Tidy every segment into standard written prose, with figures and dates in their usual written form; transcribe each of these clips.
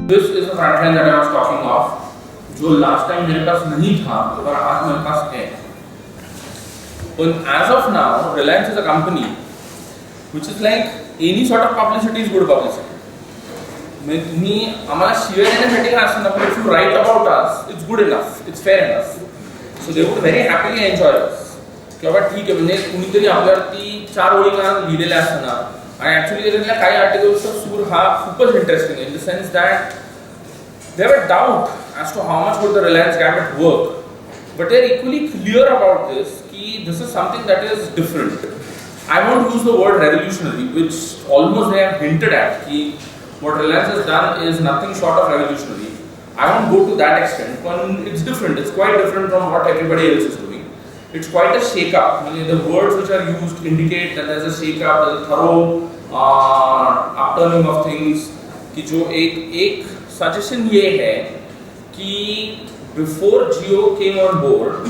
This is the frontline that I was talking of, जो last time मेरे पास नहीं था पर आज मेरे पास है. And as of now, Reliance is a company which is like any sort of publicity is good publicity. मी आम्हाला शिवाय देण्यासाठी काय असतं ना, पण if you write about us, it's good enough, it's fair enough. So they would very happily enjoy us. की बाबा ठीक आहे, म्हणजे कुणीतरी आपल्यावरती 4 ओळी का लिहिलेल्या असतं ना, आणि ॲक्च्युली त्याच्यातल्या काही आर्टिकल्सचा सूर हा खूपच इंटरेस्टिंग आहे, in the sense that they have a doubt as to how much would the Reliance gap at work, but they are equally clear about this. This is something that is different. I won't use the word revolutionary, which almost they have hinted at. What Reliance has done is nothing short of revolutionary. I won't go to that extent, but it's different. It's quite different from what everybody else is doing. It's quite a shake-up. I mean, the words which are used indicate that there's a shake-up, there's a thorough upturning of things. कि जो एक suggestion ये है कि before Jio came on board,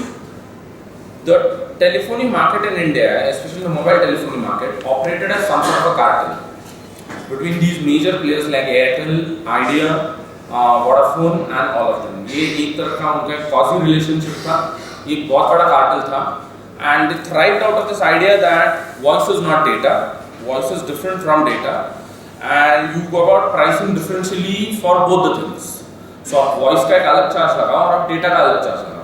the telephony market in India, especially the mobile telephony market, operated as some sort of a cartel between these major players like Airtel, Idea, Vodafone and all of them. ये एक तरह का उनका quasi relationship था, एक बहुत बड़ा cartel था, and they thrived out of this idea that voice is not data, voice is different from data, and you go about pricing differentially for both the things. So आप voice का एक अलग charge लगाओ और आप data का अलग charge लगाओ.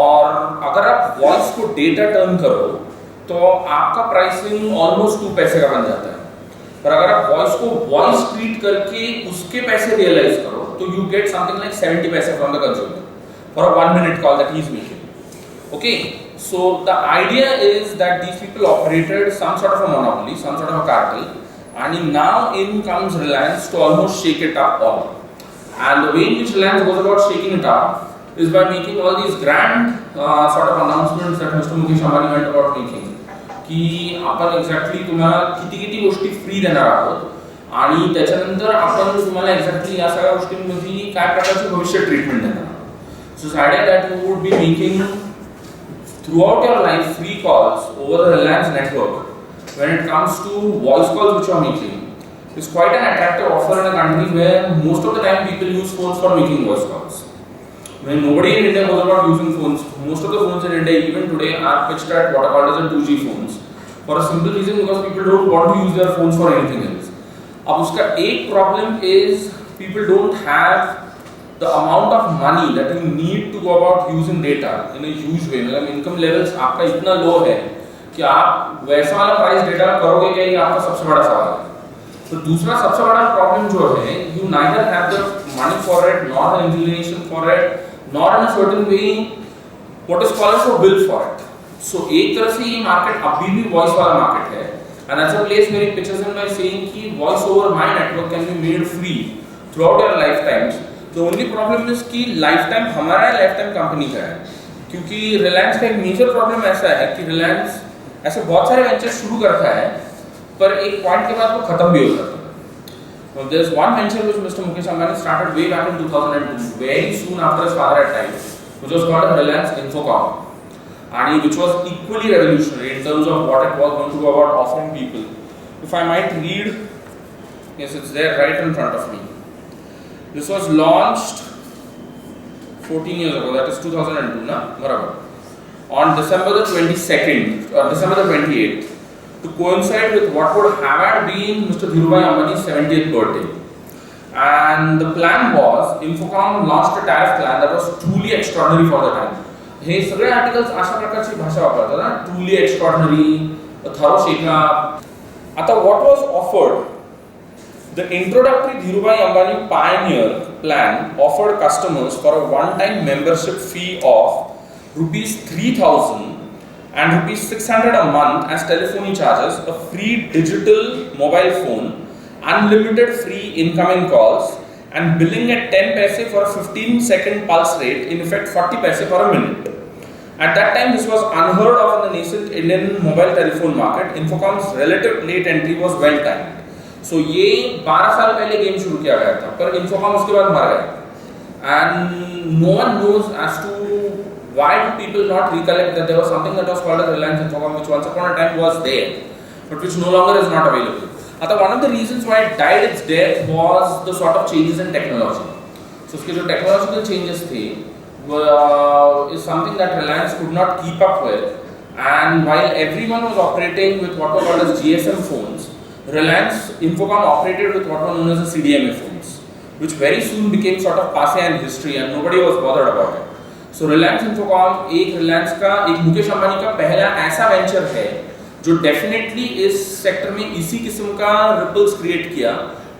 और अगर आप वॉइस को डेटा टर्न करो तो आपका प्राइसिंग ऑलमोस्ट 2 पैसे का बन जाता है, पर अगर आप वॉइस को वॉइस ट्रीट करके उसके पैसे रियलाइज करो तो यू गेट समथिंग लाइक 70 पैसे from the consumer for a 1 minute call that he is making. Okay, so the idea is that these people operated some sort of a monopoly, some sort of a cartel, and now in comes Reliance to almost shake it up all. And the way in which Reliance goes about shaking it up is by making all these grand sort of announcements that Mr. Mukesh Ambani went about making. की आपण exactly तुम्हाला किती गोष्टी free देणार आहोत आणि त्याच्यानंतर आपण तुम्हाला एक्झॅक्टली या सगळ्या गोष्टींमध्ये काय प्रकारचे भविष्य ट्रीटमेंट देणार आहोत. So idea that you would be making throughout your life free calls over the Reliance network when it comes to voice calls which you are making is quite an attractive offer in a country where most of the time people use phones for making voice calls. When nobody in India knows about using phones, most of the phones in India even today are pitched at what are called as the 2G phones for a simple reason because people don't want to use their phones for anything else. अब उसका एक problem is people don't have the amount of money that you need to go about using data in a huge way. मतलब income levels आपका इतना low है कि आप वैसा वाला प्राइस डेटा करोगे क्या, ये आपका सबसे बड़ा सवाल है. तो दूसरा सबसे बड़ा प्रॉब्लम जो है, you neither have the money for it, nor the inclination for it, nor in a certain way what is called as a will for it. So एक तरह से ये मार्केट अभी भी वॉइस वाला मार्केट है, and that's a place where it pitches in by saying कि voice over my network can be made free throughout your lifetimes. The only problem is कि lifetime हमारा lifetime कंपनी का है, क्योंकि Reliance का एक मेजर प्रॉब्लम ऐसा है कि Reliance ऐसे बहुत सारे वेंचर्स शुरू करता है पर एक पॉइंट के बाद वो खत्म भी हो जाता है. There's one venture which Mr. Mukesh Ambani started way back in 2002, very soon after his father had died, which was called Reliance Infocom, and which was equally revolutionary in terms of what it was going to go about offering people. If I might read, yes, it's there right in front of me. This was launched 14 years ago, that is 2002, na? Barabar. On December the 22nd or December the 28th, to coincide with what would have been Mr. Dhirubhai Ambani's 70th birthday. And the plan was, Infocom launched a tariff plan that was truly extraordinary for the time. हे सगळे articles अशा प्रकारची भाषा वापरतात ना, truly extraordinary, a thorough shake-up. आता what was offered? The introductory Dhirubhai Ambani Pioneer plan offered customers for a one-time membership fee of ₹3,000 and ₹600 a month as telephony charges, a free digital mobile phone, unlimited free incoming calls, and billing at 10 paise for a 15-second pulse rate, in effect 40 paise for a minute. At that time, this was unheard of in the nascent Indian mobile telephone market. Infocom's relative late entry was well timed. So ये 12 साल पहले game शुरू किया गया था, पर Infocom उसके बाद मर गया. And no one knows as to why do people not recollect that there was something that was called as Reliance Infocom, which once upon a time was there, but which no longer is not available. आता one of the reasons why it died its death was the sort of changes in technology. So उसके जो technological changes थे is something that Reliance could not keep up with, and while everyone was operating with what were called as GSM phones, Reliance Infocom operated with what were known as the CDMA phones, which very soon became sort of passé in history and nobody was bothered about it. So Reliance Infocom एक Reliance का एक मुकेश अंबानी का पहला ऐसा venture है जो definitely इस sector में इसी किस्म का रिपल्स क्रिएट किया,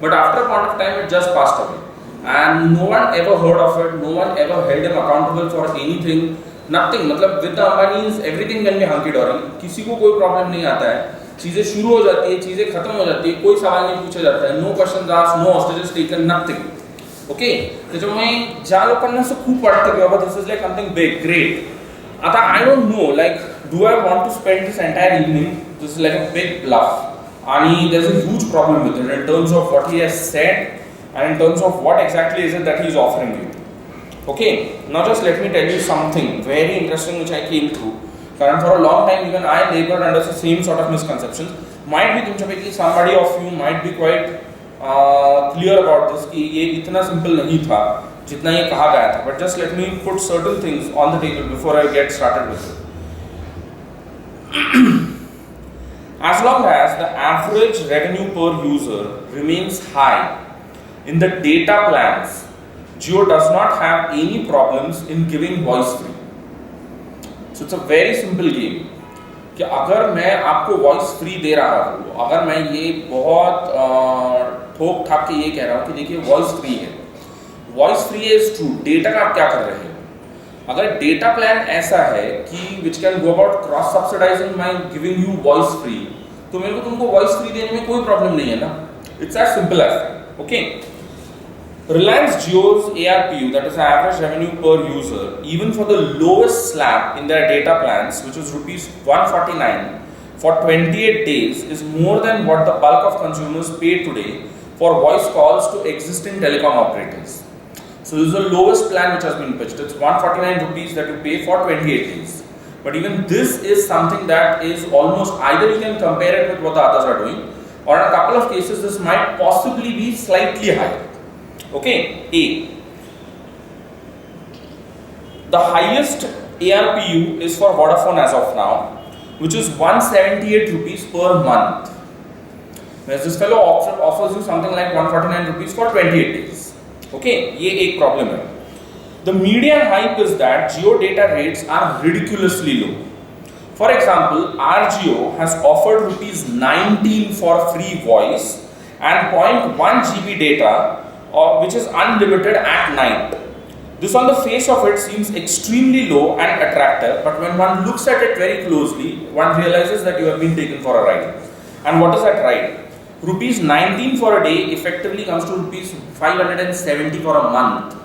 but after point of time it just passed away and no one ever heard of it, no one ever held him accountable for anything, nothing. मतलब with the Ambanis everything can be hunky dory, किसी को कोई problem नहीं आता है, चीजें शुरू हो जाती है, चीजें खत्म हो जाती है, कोई सवाल नहीं पूछा जाता है, no questions asked, no hostages taken, nothing. Okay, त्याच्यामुळे ज्या लोकांना असं खूप वाटतं की बाबा this is like something big great. आता I don't know like do I want to spend this entire evening, this is like a big bluff आणि there is a huge problem with it in terms of what he has said and in terms of what exactly is it that he is offering you. Okay, now just let me tell you something very interesting which I came through. Because for a long time even I labored under the same sort of misconceptions. Might be तुमच्यापैकी somebody of you might be quite clear about this कि ये इतना simple नहीं था जितना ये कहा गया था. But just let me put certain things on the table before I get started with it. As long as the average revenue per user remains high in the data plans, Jio does not have any problems in giving voice free. So it's a very simple game. कि अगर मैं आपको voice free दे रहा हूँ, अगर मैं ये बहुत ठोक ठाक के ये कह रहा हूँ कि देखिए voice free है, voice free is true, data का आप क्या कर रहे हैं? अगर data plan ऐसा है कि which can go about cross subsidizing by giving you voice free, तो मेरे को तुमको voice free देने में कोई problem नहीं है ना. It's as simple as that. Okay. Reliance Jio's ARPU, that is average revenue per user, even for the lowest slab in their data plans, which is rupees 149 for 28 days, is more than what the bulk of consumers pay today for voice calls to existing telecom operators. So this is the lowest plan which has been pitched. It's 149 rupees that you pay for 28 days. But even this is something that is almost, either you can compare it with what the others are doing, or in a couple of cases this might possibly be slightly higher. Okay, A. The highest ARPU is for Vodafone as of now, which is 178 rupees per month. Whereas this fellow offers you something like 149 rupees for 28 days. Okay, ये एक problem है. The media hype is that Jio data rates are ridiculously low. For example, RJio has offered rupees 19 for free voice and 0.1 GB data, which is unlimited at night. This on the face of it seems extremely low and attractive, but when one looks at it very closely, one realizes that you have been taken for a ride. And what is that ride? Rupees 19 for a day effectively comes to rupees 570 for a month.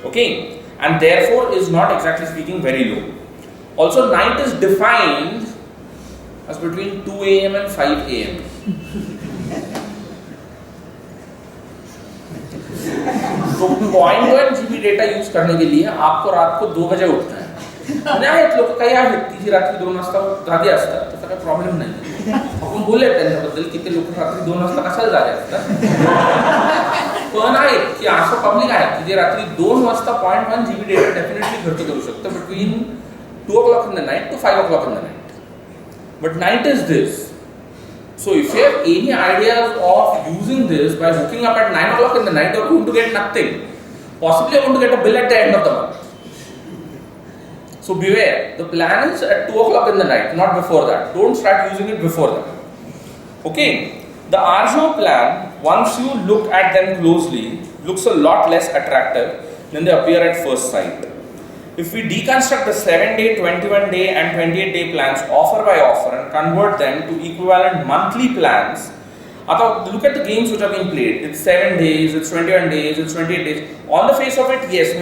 Okay, and therefore is not exactly speaking very low. Also, night is defined as between 2 AM and 5 AM. तो 0.1 GB data use करने के लिए आपको रात को 2 बजे उठना है. नाही लोक काही आहेत की जी रात्री 2 वाजता जागे असतात, त्याचा काही प्रॉब्लेम नाही. आपण बोलले त्यांच्याबद्दल किती लोक रात्री 2 वाजता कशाला जागे असतात, पण आहेत की असं पब्लिक आहे की जे रात्री 2 वाजता 0.1 GB डेटा डेफिनेटली खर्च करू शकतं between 2 o'clock in the night to 5 o'clock in the night. But night is this. So if you have any ideas of using this by hooking up at 9 o'clock in the night, you are going to get nothing. Possibly you are going to get a bill at the end of the month. So beware, the plan is at 2 o'clock in the night, not before that. Don't start using it before that. Okay, the RJO plan, once you look at them closely, looks a lot less attractive than they appear at first sight. If we deconstruct the 7-day, 21-day and 28-day plans offer by offer and convert them to equivalent monthly plans, look at the games which are being played. It's 7 days, it's 21 days, it's 28 days. On the face of it, yes,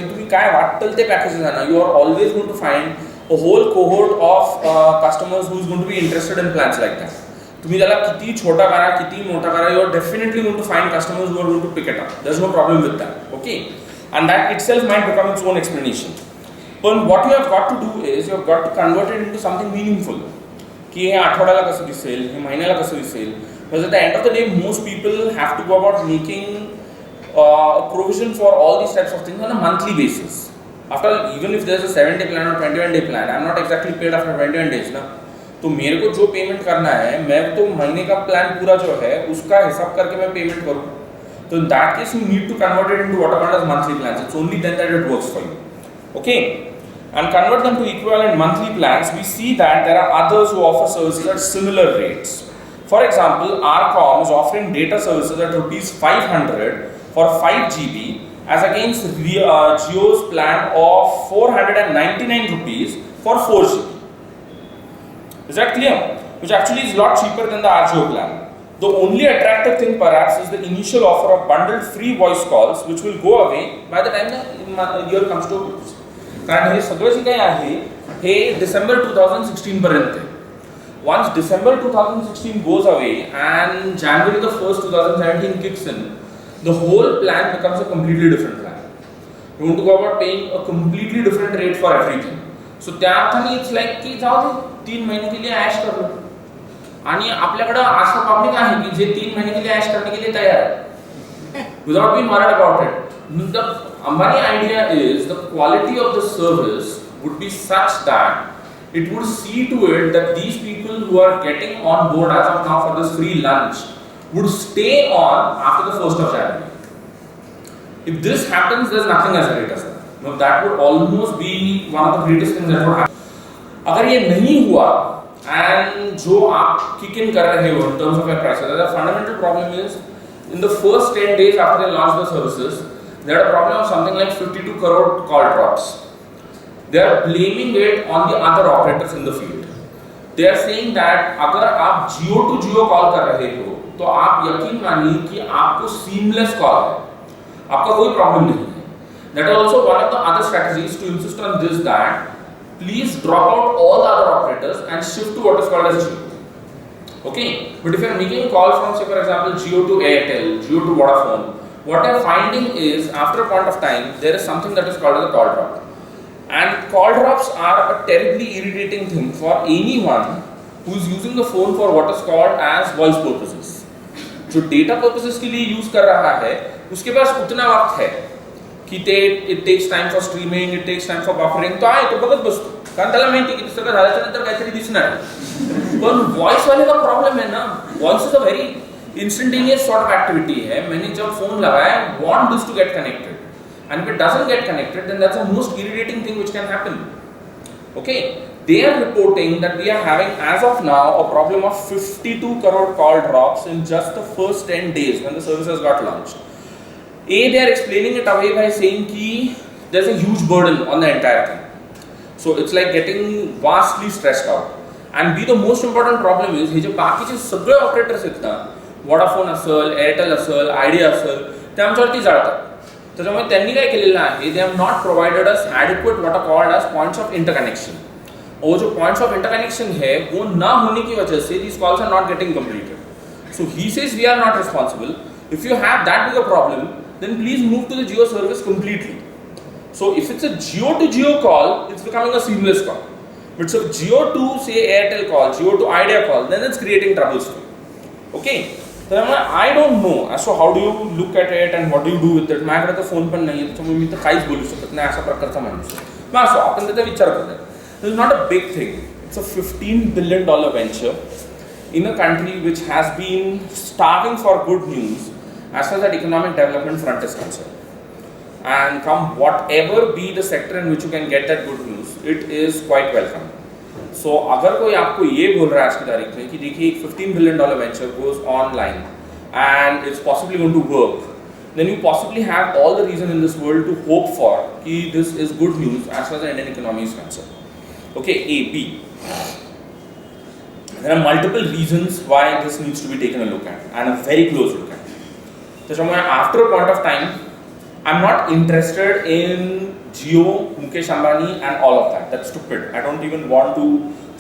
packages you are always going to find a whole cohort of customers who is going to be interested in plans like that. तुम्ही त्याला किती छोटा करा, किती मोठा करा, you are definitely going to find customers who are going to pick it up. There's no problem with that. Okay, and that itself might become its own explanation. But what you have got to do is you have got to convert it into something meaningful. कि हे आठवड्याला कसं दिसेल, हे महिन्याला कसं दिसेल. because at the end of the day most people have to go about making provision for all these types of things on a monthly basis. After all, even if there's a 7-day plan or 21-day plan, I'm not exactly paid after 21 days ना, तो मेरे को जो payment करना है मैं तो महीने का प्लान पूरा जो है उसका हिसाब करके मैं पेमेंट करूँ. तो in that case you need to convert it into what are called as monthly plans. It's only then that it works for you. Okay, and convert them to equivalent monthly plans. We see that there are others who offer services at similar rates. For example, RCom is offering data services at rupees 500 for 5 GB as against Jio's plan of 499 rupees for 4 GB. Is that clear? Which actually is a lot cheaper than the RJO plan. The only attractive thing perhaps is the initial offer of bundled free voice calls which will go away by the time the year comes to a close. कारण हे सगळं जे काही आहे हे December 2016 पर्यंत आहे. Once December 2016 goes away and January the 1st 2017 kicks in, the whole plan becomes a completely different plan. You want to go about paying a completely different rate for everything. So त्या अर्थाने it's like की जाऊ दे 3 महिने के लिए ऐश कर लो. आणि आपल्याकडे असं पब्लिक आहे की जे 3 महिने के लिए ऐश करने के लिए तयार आहे without being worried about it. The Ambani idea is the quality of the service would be such that it would see to it that these people who are getting on board as of now for this free lunch would stay on after the 1st of January. If this happens, there's nothing as great as that. Now that would almost be one of the greatest things that would happen. अगर ये नहीं हुआ and जो आप kick in कर रहे हो in terms of your prices, the fundamental problem is in the first 10 days after they launch the services, they had a problem of something like 52 crore call drops. They are blaming it on the other operators in the field. They are saying that अगर आप Jio to Jio call कर रहे हो तो आप यकीन मानिए कि आपको seamless call है, आपका कोई problem नहीं है. That is also one of the other strategies to insist on this, that please drop out all the other operators and shift to what is called as Jio. Okay, but if you are making a call from, say for example, Jio to Airtel, Jio to Vodafone, what I am finding is after a point of time there is something that is called as a call drop. And call drops are a terribly irritating thing for anyone who is using the phone for what is called as voice purposes. जो data purposes के लिए use कर रहा है उसके पास उतना वक्त है कि it takes time for streaming, it takes time for buffering, तो आहे तो बघत बसतो कारण त्याला माहिती आहे की सगळं झाल्याच्या नंतर काहीतरी दिसणार. पण voice वाले का problem है ना, voice is a very instantaneous sort of activity है. मैंने जब phone लगाया, want this to get connected, and if it doesn't get connected, then that's the most irritating thing which can happen. Okay, they are reporting that we are having as of now a problem of 52 crore call drops in just the first 10 days when the services got launched. They are explaining it away by saying कि there's a huge burden on the entire thing. So it's like getting vastly stressed out. And the most important problem is हे जे बाकीचे सगळे operators आहेत ना, Vodafone असेल, Airtel असेल, Idea असेल, ते आमच्यावरती जाळतात. त्याच्यामुळे त्यांनी काय केलेलं आहे, they have not provided us adequate what are called as points of interconnection. और जो points of interconnection है वो ना होने की वजह से these calls are not getting completed. So he says we are not responsible. If you have that big a problem, then please move to the Jio service completely. So if it's a Jio to Jio call, it's becoming a seamless call. But so Jio to say Airtel call, Jio to Idea call, then it's creating troubles for you. Okay. So I don't know as to how do you look at it and what do you do with it. माझ्याकडे तर phone पण नाहीये त्याच्यामुळे मी तर काहीच बोलू शकत नाही अशा प्रकारचा माणूस आहे. मग असो आपण त्याचा विचार करूया. This is not a big thing. It's a $15 billion venture in a country which has been starving for good news as far as that economic development front is concerned. And come whatever be the sector in which you can get that good news, it is quite welcome. So अगर कोई आपको ये बोल रहा है आज की तारीख में कि देखिए एक $15 billion venture goes online and it's possibly going to work, then you possibly have all the reason in this world to hope for कि this is good news as far as the Indian economy is concerned. Okay, A, B. There are multiple reasons why this needs to be taken a look at and a very close look at. त्याच्यामुळे after a point of time, I'm not interested in Jio, Mukesh Ambani and all of that. That's stupid. I don't even want to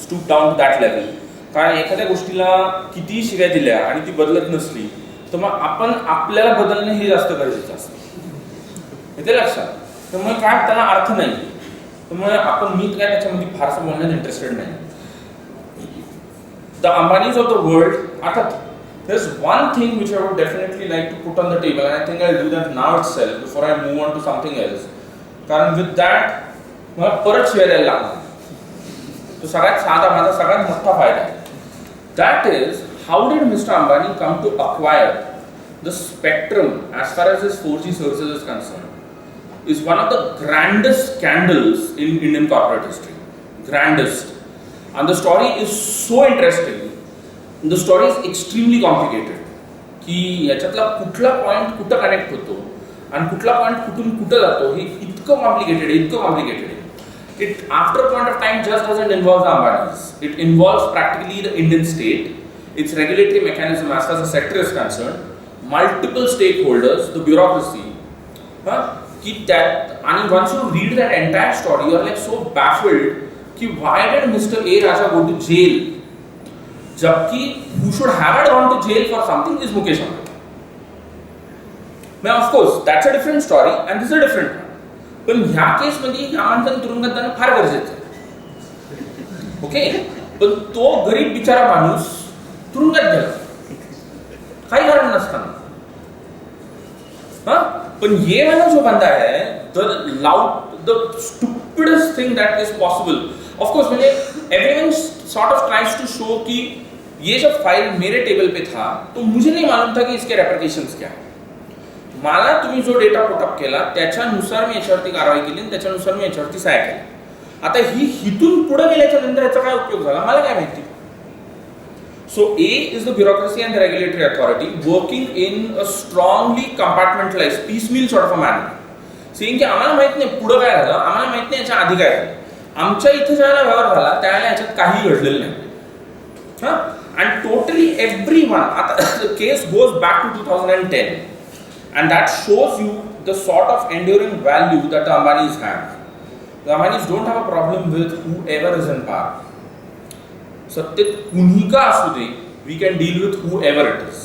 stoop down to that level. कारण एखाद्या गोष्टीला किती शिव्या दिल्या आणि ती बदलत नसली तर मग आपण आपल्याला बदलणे हे जास्त गरजेचं असतं. येते लक्षात? त्यामुळे काय त्याला अर्थ नाही. त्यामुळे आपण मी काय त्याच्यामध्ये फारसं बोलण्यात इंटरेस्टेड नाही. The Ambanis of the world अर्थात there's one thing which I would definitely like to put on the table, and I think I'll do that now itself before I move on to something else. कारण with that मला परत शिवाय द्यायला लागणार. तो सगळ्यात साधा माझा सगळ्यात मोठा फायदा आहे. That is, how did Mr. Ambani come to acquire the spectrum as far as his 4G services is concerned? Is one of the grandest scandals in Indian corporate history. Grandest. And the story is so interesting. The story is extremely complicated. की याच्यातला कुठला point कुठं connect होतो आणि कुठला point कुठून कुठं जातो हे इतकं कॉम्प्लिकेटेड आहे. It after a point of time just doesn't involve the Ambanis. It involves practically the Indian state, its regulatory mechanism as far as the sector is concerned, multiple stakeholders, the bureaucracy. And once you read that entire story, you are like so baffled कि why did Mr. A. Raja go to jail? जबकि who should have gone to jail for something is Mukesh Ambani. Now of course that's a different story and this is a different one. पण ह्या case मध्ये ह्या माणसाने तुरुंगात जाणं फार गरजेचं आहे. ओके, पण तो गरीब बिचारा माणूस तुरुंगात गेला काही कारण नसताना. पण ये वाला जो बंदा है, the stupidest thing that is possible. Of course म्हणजे everyone sort of tries to show कि ये जब फाइल मेरे टेबल पे था तो मुझे नहीं मालूम था कि इसके रेपरकेशंस क्या है. मला तुम्ही जो डेटा पुटअप केला त्याच्यानुसार मी याच्यावरती कारवाई केली आणि त्याच्यानुसार मी याच्यावरती सह्या केल्या. आता ही हितून पुढे गेल्याच्या नंतर याचा काय उपयोग झाला मला काय माहिती. सो A is the bureaucracy and the regulatory authority working in a strongly compartmentalized piecemeal sort of a manner, saying की आम्हाला माहित नाही पुढे काय झालं, आम्हाला माहित नाही याच्या आधी काय झालं, आमच्या इथे ज्याला व्यवहार झाला त्यावेळेला याच्यात काही घडलेलं नाही. And totally everyone, the case goes back to 2010. And that shows you the sort of enduring value that the Ambanis have. The Ambanis don't have a problem with whoever is in power. सत्तेत कुणी का असू दे, we can deal with whoever it is.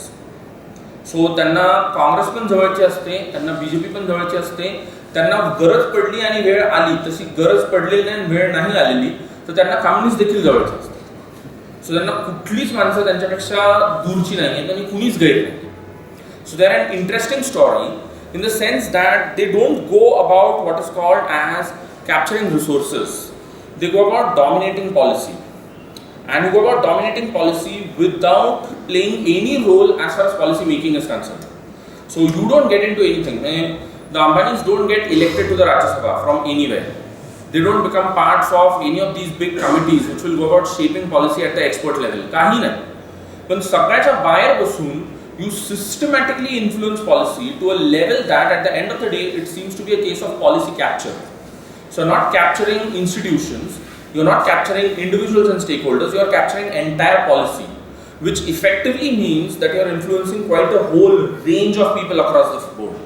So त्यांना काँग्रेस पण जवळची असते, त्यांना BJP पण जवळची असते, त्यांना गरज पडली आणि वेळ आली तशी गरज पडलेली आणि वेळ नाही आलेली तर त्यांना कम्युनिस्ट देखील जवळचे असते. सो त्यांना कुठलीच माणसं त्यांच्यापेक्षा दूरची नाही आहेत आणि कुणीच गैर नाही. So they're an interesting story in the sense that they don't go about what is called as capturing resources. They go about dominating policy. And you go about dominating policy without playing any role as far as policy making is concerned. So you don't get into anything. The Ambanis don't get elected to the Rajya Sabha from anywhere. They don't become parts of any of these big committees which will go about shaping policy at the expert level. काही नाही. पण सगळ्याच्या बाहेर बसून you systematically influence policy to a level that at the end of the day it seems to be a case of policy capture. So not capturing institutions, you're not capturing individuals and stakeholders, you're capturing entire policy, which effectively means that you're influencing quite a whole range of people across the board.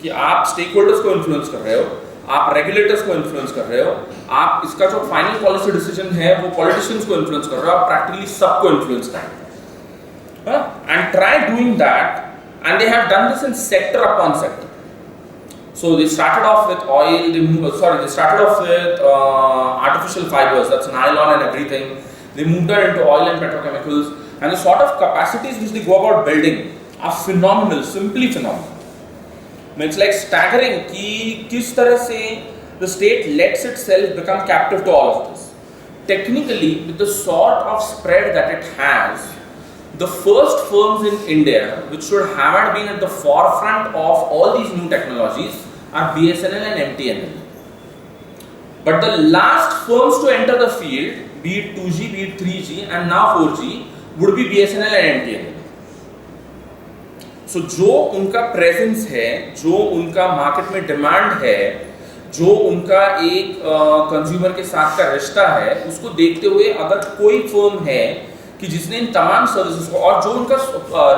कि आप stakeholders को influence कर रहे हो, आप regulators को influence कर रहे हो, आप इसका जो final policy decision है वो politicians को influence कर रहे हो, आप practically सबको influence कर रहे हो. And try doing that, and they have done this in sector upon sector. So they started off with oil. They started off with artificial fibers, that's nylon and everything. They moved on into oil and petrochemicals, and the sort of capacities which they go about building are phenomenal, simply phenomenal. It's like staggering कि किस तरह से the state lets itself become captive to all of this. Technically, with the sort of spread that it has, the first firms in India which should have been at the forefront of all these new technologies are BSNL and MTNL. But the last firms to enter the field, be it 2G, be it 3G and now 4G, would be BSNL and MTNL. So जो उनका presence है, जो उनका market में demand है, जो उनका एक consumer के साथ का रिश्ता है, उसको देखते हुए अगर कोई firm है कि जिसने इन तमाम सर्विसेज को और जो उनका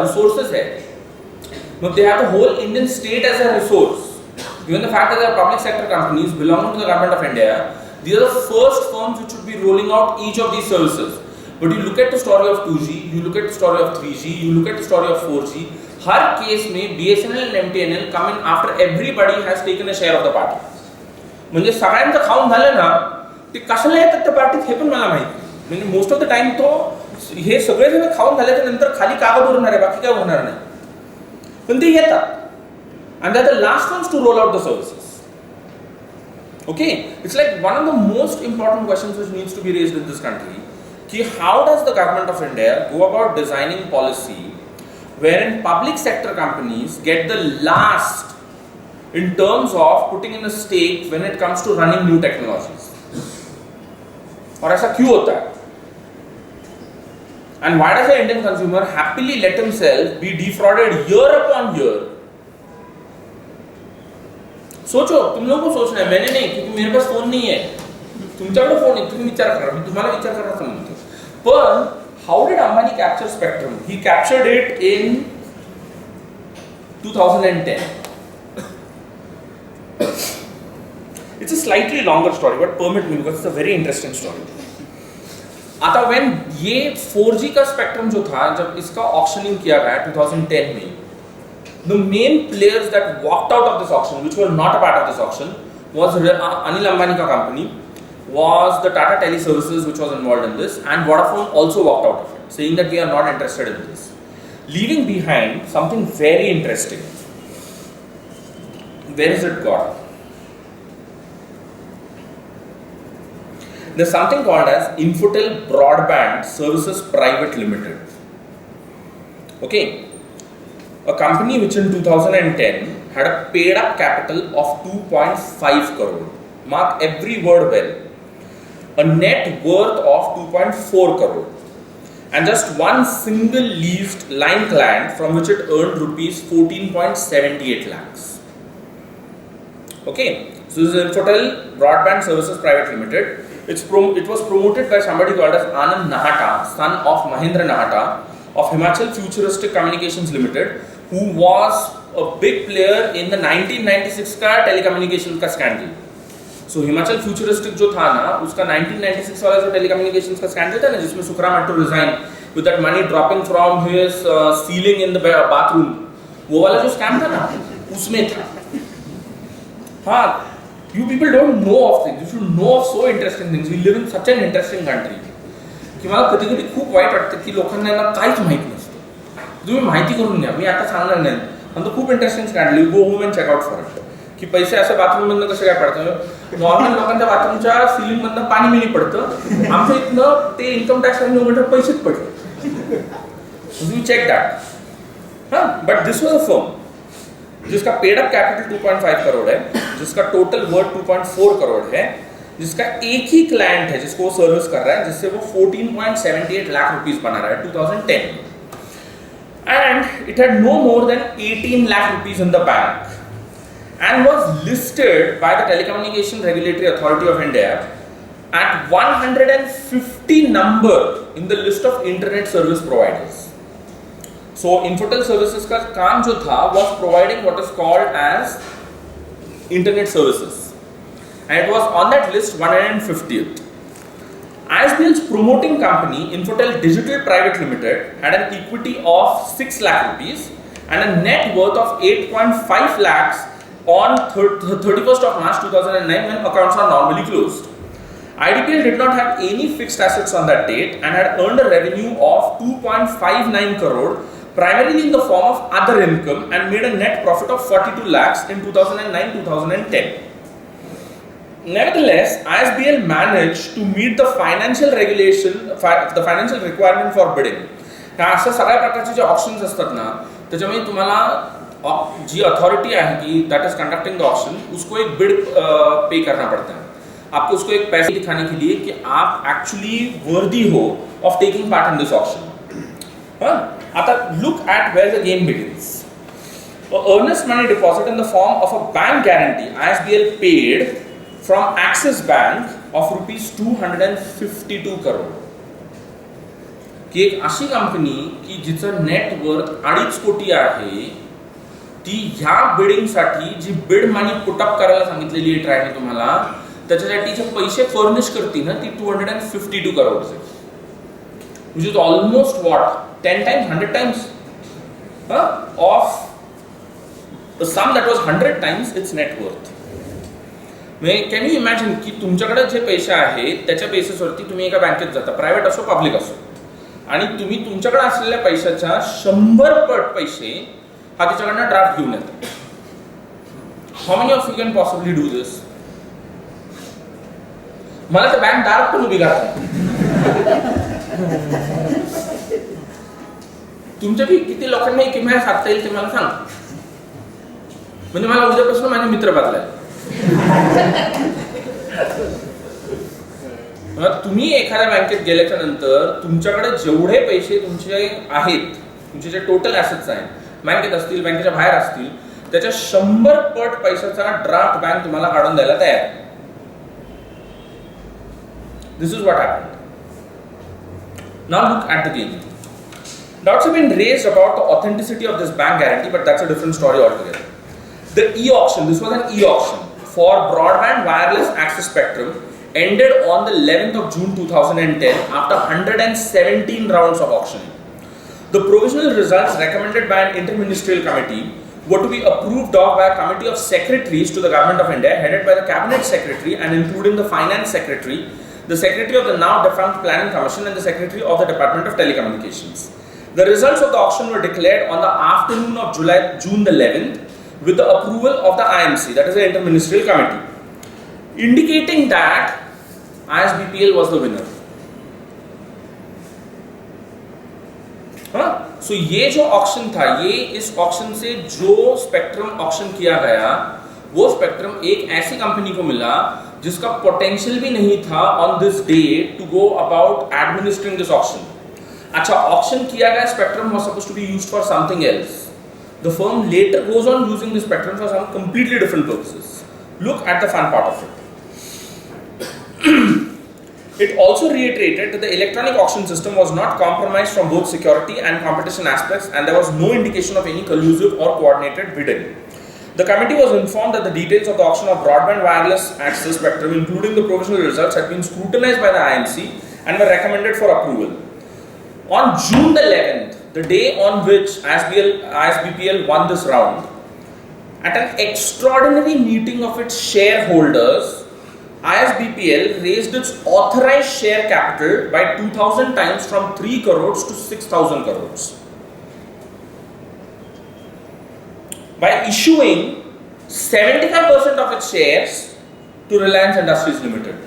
रिसोर्सेज है, they have the whole Indian state as a resource. Given the fact that they are public sector companies belonging to the government of India, these are the first firms which should be rolling out each of these services. But you look at the story of 2G, you look at the story of 3G, you look at the story of 4G. Her case में BSNL and MTNL come in after everybody has taken a share of the party. म्हणजे सगळ्यांचं खाऊन झालं ना, ते कशाला येतात त्या पार्टीत हे पण मला माहिती. म्हणजे मोस्ट ऑफ द टाइम तो हे सगळे जण खाऊन झाल्याच्या नंतर खाली कागद उरणार आहे, बाकी काय होणार नाही. पण ते येतात and they're the last ones to roll out the services. Okay, it's like one of the most important questions which needs to be raised in this country. Ki how does the government of India go about designing policy wherein public sector companies get the last in terms of putting in a stake when it comes to running new technologies? और ऐसा क्यों होता है? And why does the Indian consumer happily let himself be defrauded year upon year? सोचो, तुम लोगों को सोचना है, मैंने नहीं, क्योंकि मेरे पास फोन नहीं है. तुमच्याकडे फोन आहे, तुम्ही विचार करा, मी तुम्हाला विचार करायला सांगतो. पण how did Ambani capture spectrum? He captured it in 2010. It's a slightly longer story, but permit me because it's a very interesting story. आता when ये 4G का स्पेक्ट्रम जो था, जब इसका ऑक्शनिंग किया गया 2010 में, the main players that walked out of this auction, which were not a part of this auction, was Anil Ambani ka company, was the Tata Teleservices which was involved in this, and Vodafone also walked out of it, saying that we are not interested in this, leaving behind something very interesting. Where is it got? There's something called as Infotel Broadband Services Private Limited. Okay, a company which in 2010 had a paid up capital of 2.5 crore. Mark every word well. A net worth of 2.4 crore. And just one single leased line client from which it earned rupees 14.78 lakhs. Okay, so this is Infotel Broadband Services Private Limited. It was promoted by somebody called as Anand Nahata, son of Mahendra Nahata of Himachal Futuristic Communications Limited, who was a big player in the 1996 का telecommunications का scandal. So Himachal Futuristic जो था ना, उसका 1996 वाला जो telecommunications का scandal था ना, जिसमें Sukram had to resign with that money dropping from his ceiling in the bathroom, वो वाला जो scam था ना, उसमें था. हाँ, you people don't know of things. You should know of so interesting things. We live in such an interesting country. की मला कधी-कधी खूप वाईट वाटतं की लोकांना यांना काहीच माहित नसतं. तुम्ही माहिती करून घ्या. मी आता सांगणार नाही. पण तो खूप interesting scandal. You go home and check out for it. की पैसे असं बाथरूम मधनं कसे काय पडतात? नॉर्मल लोकांच्या बाथरूमच्या सीलिंग मधनं पाणी मिनी पडतं. आमच्या इथनं ते इन्कम टॅक्स म्हणून पैसेच पडले. You check that. हां, but this was a firm जिसका पेड अप कैपिटल 2.5 करोड़ है, जिसका टोटल वर्थ 2.4 करोड़ है, जिसका एक ही क्लाइंट है जिसको वो सर्विस कर रहा है, जिससे वो 14.78 लाख रुपीस बना रहा है 2010, and it had no more than 18 lakh rupees in the bank and was listed by the Telecommunication Regulatory Authority of India at 150 number in the list of internet service providers. So Infotel Services का काम जो था was providing what is called as internet services, and it was on that list 150th. ISBL's promoting company Infotel Digital Private Limited had an equity of 6 lakh rupees and a net worth of 8.5 lakhs on 31st of March 2009 when accounts are normally closed. IDPL did not have any fixed assets on that date and had earned a revenue of 2.59 crore primarily in the form of other income and made a net profit of 42 lakhs in 2009-2010. Nevertheless, ISBL managed to meet the financial requirement for bidding. ह्या अशा सगळ्या प्रकारचे जे options असतात ना, त्याच्यामध्ये तुम्हाला जी authority आहे की that is conducting the option, उसको एक बिड पे करना पड़ता है. आपको उसको एक पैसे दिखाने के लिए कि आप एक्चुअली वर्दी हो of taking part in this option. आता look at where the game begins. A earnest money deposit in the form of a bank guarantee ISBL paid from Axis Bank of rupees 252 crore. की एक अशी company की जिचं net worth 2.5 कोटी आहे, ती ह्या bidding साठी जी बिड मनी पुटअप करायला सांगितलेली आहे ट्रायने तुम्हाला, त्याच्यासाठी जे पैसे फर्निश करते ना, ती 252 crore आहे. Which is almost what? 10 times, 100 times of the sum that was 100 times its net worth. Can you imagine की तुमच्याकडे जे पैसे आहेत त्याच्या बेसिसवरती तुम्ही एका बँकेत जाता, प्रायव्हेट असो पब्लिक असो, आणि तुम्ही तुमच्याकडे असलेल्या पैशाच्या 100 पट पैसे हा तिच्याकडनं ड्राफ्ट घेऊन येतात. How many of you can possibly do this? मला तर बँक दारात पण उभी करतात. तुमच्यापैकी किती लोकांना एक ईमेल साधता येईल ते मला सांग. म्हणजे मला उद्यापासून माझे मित्र बदलाय. तुम्ही एखाद्या बँकेत गेल्याच्या नंतर तुमच्याकडे जेवढे पैसे तुमचे आहेत, तुमचे जे टोटल ॲसेट्स आहेत, बँकेत असतील, बँकेच्या बाहेर असतील, त्याच्या 100 पट पैशाचा ड्राफ्ट बँक तुम्हाला काढून द्यायला तयार आहे. This is what happened. Now look at the game. Doubts have been raised about the authenticity of this bank guarantee, but that's a different story altogether. The e-auction, this was an e-auction for broadband wireless access spectrum, ended on the 11th of June 2010 after 117 rounds of auctioning. The provisional results recommended by an interministerial committee were to be approved of by a committee of secretaries to the Government of India, headed by the Cabinet Secretary and including the Finance Secretary, the Secretary of the now defunct Planning Commission, and the Secretary of the Department of Telecommunications. The results of the auction were declared on the afternoon of June the 11th with the approval of the IMC, that is the Interministerial Committee, indicating that ISBPL was the winner. So ये जो auction था, ये इस auction से जो spectrum auction किया गया, वो स्पेक्ट्रम एक ऐसी कंपनी को मिला जिसका पोटेंशियल भी नहीं था on this day to go about administering this auction. अच्छा, ऑक्शन किया गया spectrum was supposed to be used for something else. The firm later goes on using this spectrum for some completely different purposes. Look at the fun part of it. It also reiterated that the electronic auction system was not compromised from both security and competition aspects, and there was no indication of any collusive or coordinated bidding. The committee was informed that the details of the auction of broadband wireless access spectrum, including the provisional results, had been scrutinized by the IMC and were recommended for approval. On June the 11th, the day on which ISBPL won this round, at an extraordinary meeting of its shareholders, ISBPL raised its authorized share capital by 2,000 times from 3 crores to 6,000 crores. By issuing 75% of its shares to Reliance Industries Limited.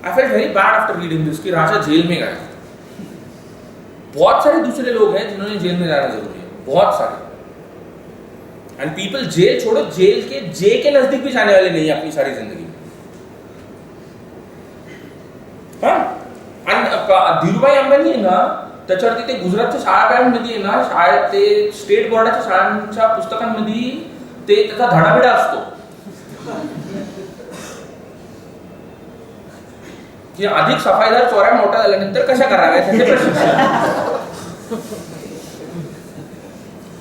I felt very bad after reading this कि राजा jail में गए. बहुत सारे दूसरे लोग हैं जिन्होंने jail में जाना जरूरी है, बहुत सारे. एंड पीपल जेल छोड़ो, जेल के के नजदीक भी जाने वाले नहीं अपनी सारी जिंदगी में. धीरूभाई अंबानी आहे ना, त्याच्यावरती ते गुजरातच्या शाळांमध्ये आहे ना, शाळेत ते स्टेट बोर्डाच्या शाळांच्या पुस्तकांमध्ये ते त्याचा धडाबिडा असतो की अधिक सफाईदार चोऱ्या मोठ्या झाल्यानंतर कशा कराव्या त्याचे प्रशिक्षण.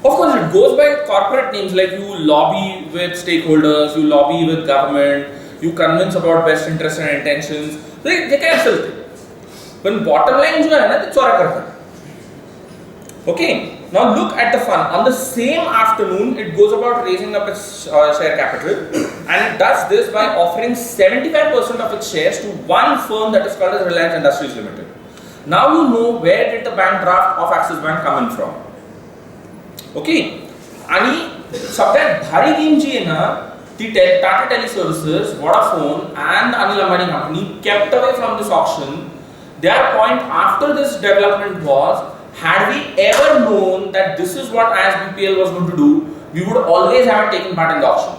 Of course, it goes by corporate names like you lobby with stakeholders, you lobby with government, you convince about best interests and intentions. जे काय असेल ते. पण bottom line जो आहे ना, ते चोऱ्या करतात. Okay, now look at the fun. On the same afternoon, it goes about raising up its share capital, and it does this by offering 75% of its shares to one firm that is called as Reliance Industries Limited. Now you know where did the bank draft of Axis Bank come in from. Okay, आणि सगळ्यात भारी game जी आहे ना, ती Tata Teleservices, Vodafone and Anil Ambani company kept away from this auction. Their point after this development was, had we ever known that this is what ISBPL was going to do, we would always have taken part in the auction.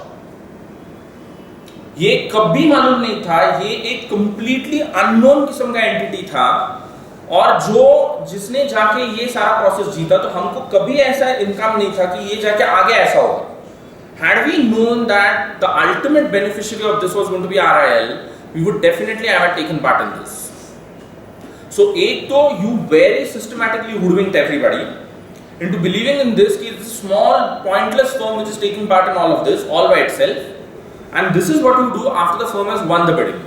ये कभी मालूम नहीं था, ये एक completely unknown किस्म का entity था, और जिसने जाके ये सारा प्रोसेस जीता, तो हमको कभी ऐसा इनकम नहीं था कि ये जाके आगे ऐसा होगा. Had we known that the ultimate beneficiary of this was going to be RIL, we would definitely have taken part in this. So एक तो you very systematically hoodwinked everybody into believing in this कि this small pointless firm which is taking part in all of this all by itself, and this is what you do after the firm has won the bidding.